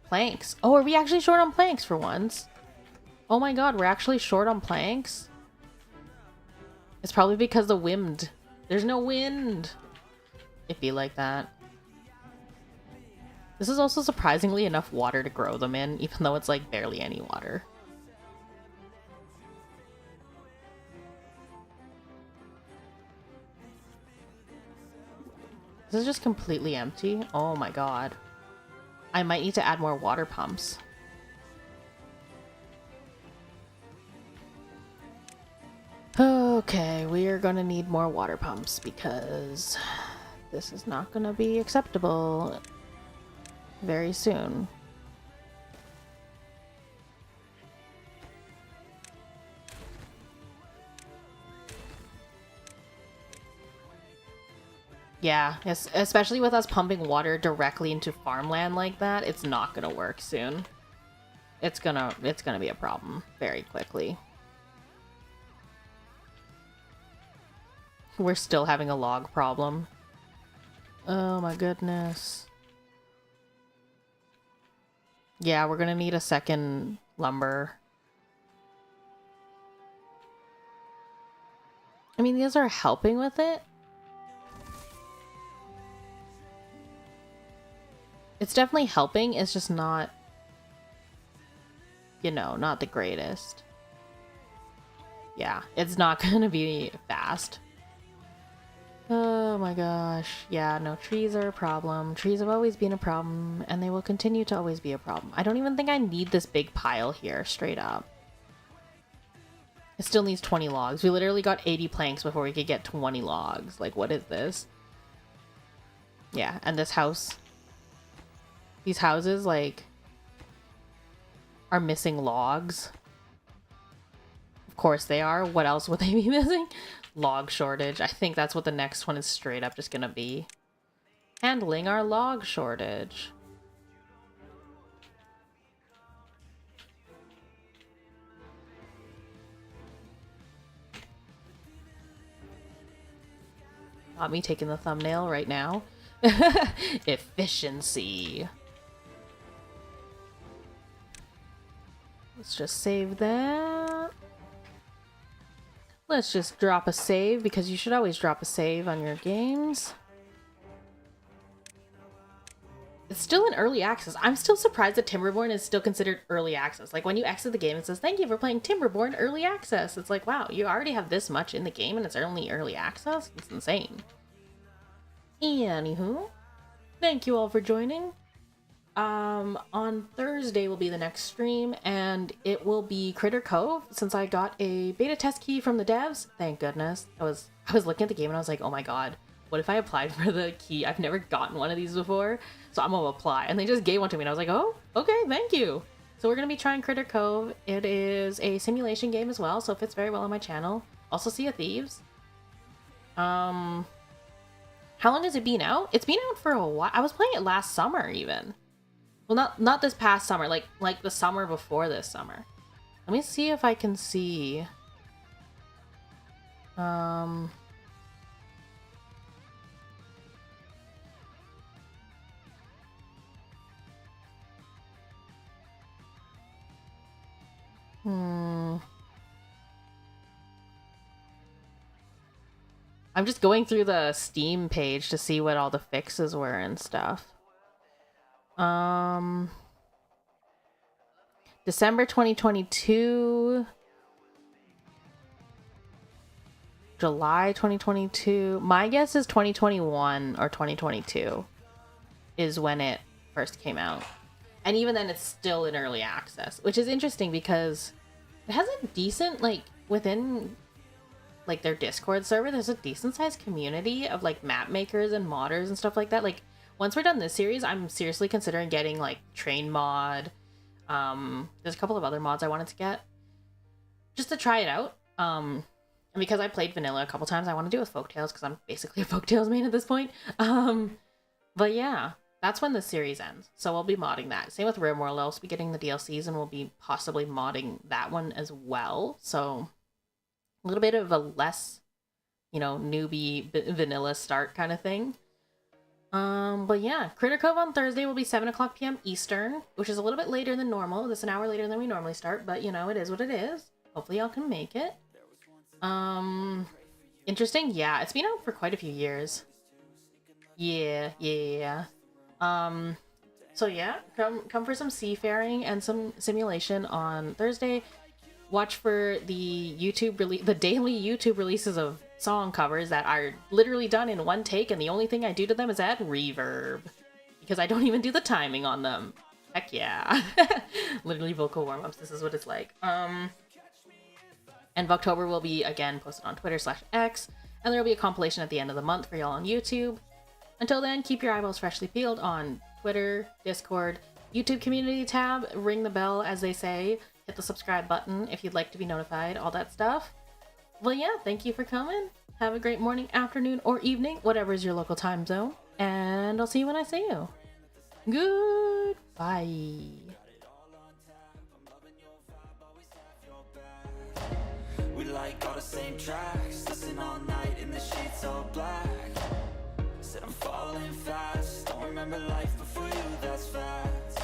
S2: Planks. Oh, are we actually short on planks for once? Oh my god, we're actually short on planks? It's probably because the wind. There's no wind. It'd be like that. This is also surprisingly enough water to grow them in, even though it's like barely any water. This is just completely empty. Oh my god. I might need to add more water pumps. Okay, we are gonna need more water pumps because this is not gonna be acceptable very soon. Yeah, especially with us pumping water directly into farmland like that, it's not gonna work soon. It's gonna be a problem very quickly. We're still having a log problem. Oh my goodness. Yeah, we're gonna need a second lumber. I mean, these are helping with it. It's definitely helping, it's just not you know, not the greatest. Yeah, it's not gonna be fast. Oh my gosh. Yeah, no, trees are a problem. Trees have always been a problem, and they will continue to always be a problem. I don't even think I need this big pile here, straight up. It still needs 20 logs. We literally got 80 planks before we could get 20 logs. Like, what is this? Yeah, and this house. These houses, like, are missing logs. Of course they are. What else would they be missing? Log shortage. I think that's what the next one is straight up just gonna be. Handling our log shortage. Not me taking the thumbnail right now. Efficiency. Let's just save that. Let's just drop a save, because you should always drop a save on your games. It's still in early access. I'm still surprised that Timberborn is still considered early access. Like, when you exit the game, it says, "Thank you for playing Timberborn early access." It's like, wow, you already have this much in the game and it's only early access? It's insane. Anywho, thank you all for joining. On Thursday will be the next stream, and it will be Critter Cove, since I got a beta test key from the devs. Thank goodness. I was looking at the game and I was like, oh my god, what if I applied for the key? I've never gotten one of these before, so I'm gonna apply. And they just gave one to me and I was like, oh, okay, thank you. So we're gonna be trying Critter Cove. It is a simulation game as well, so it fits very well on my channel. Also Sea of Thieves. How long has it been out? It's been out for a while. I was playing it last summer even. Well, not this past summer, like the summer before this summer. Let me see if I can see. I'm just going through the Steam page to see what all the fixes were and stuff. December 2022, July 2022. My guess is 2021 or 2022 is when it first came out. And even then it's still in early access, which is interesting because it has a decent, like, within like their Discord server, there's a decent sized community of like map makers and modders and stuff like that. Like, once we're done this series, I'm seriously considering getting like Train mod. There's a couple of other mods I wanted to get just to try it out. And because I played vanilla a couple times, I want to do it with Folktales because I'm basically a Folktales main at this point. But yeah, that's when the series ends. So we'll be modding that. Same with RimWorld. I'll also be getting the DLCs and we'll be possibly modding that one as well. So a little bit of a less, you know, newbie vanilla start kind of thing. But yeah, Critter Cove on Thursday will be 7 o'clock p.m. Eastern, which is a little bit later than normal. That's an hour later than we normally start, but you know, it is what it is. Hopefully y'all can make it. Interesting. Yeah, it's been out for quite a few years. Yeah. So yeah, come for some seafaring and some simulation on Thursday. Watch for the the daily YouTube releases of song covers that are literally done in one take, and the only thing I do to them is add reverb because I don't even do the timing on them. Heck yeah. Literally vocal warm-ups. This is what it's like. And Voctober will be again posted on Twitter/X, and there will be a compilation at the end of the month for y'all on YouTube. Until then, keep your eyeballs freshly peeled on Twitter, Discord, YouTube community tab, ring the bell as they say, hit the subscribe button if you'd like to be notified, all that stuff. Well, yeah, thank you for coming. Have a great morning, afternoon, or evening, whatever is your local time zone, and I'll see you when I see you. Goodbye.
S1: We like all the same tracks, listen all night in the sheets all black. Said I'm falling fast, don't remember life before you, that's facts.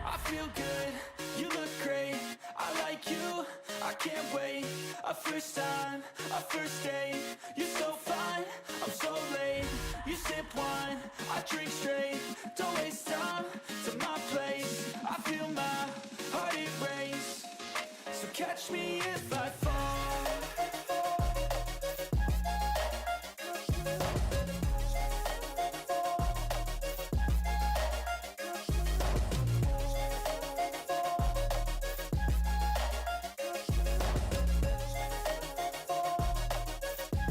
S1: I feel good, you look great, I like you, I can't wait. A first time, a first date, you're so fine, I'm so late. You sip wine, I drink straight, don't waste time to my place. I feel my heart erase. catch me if I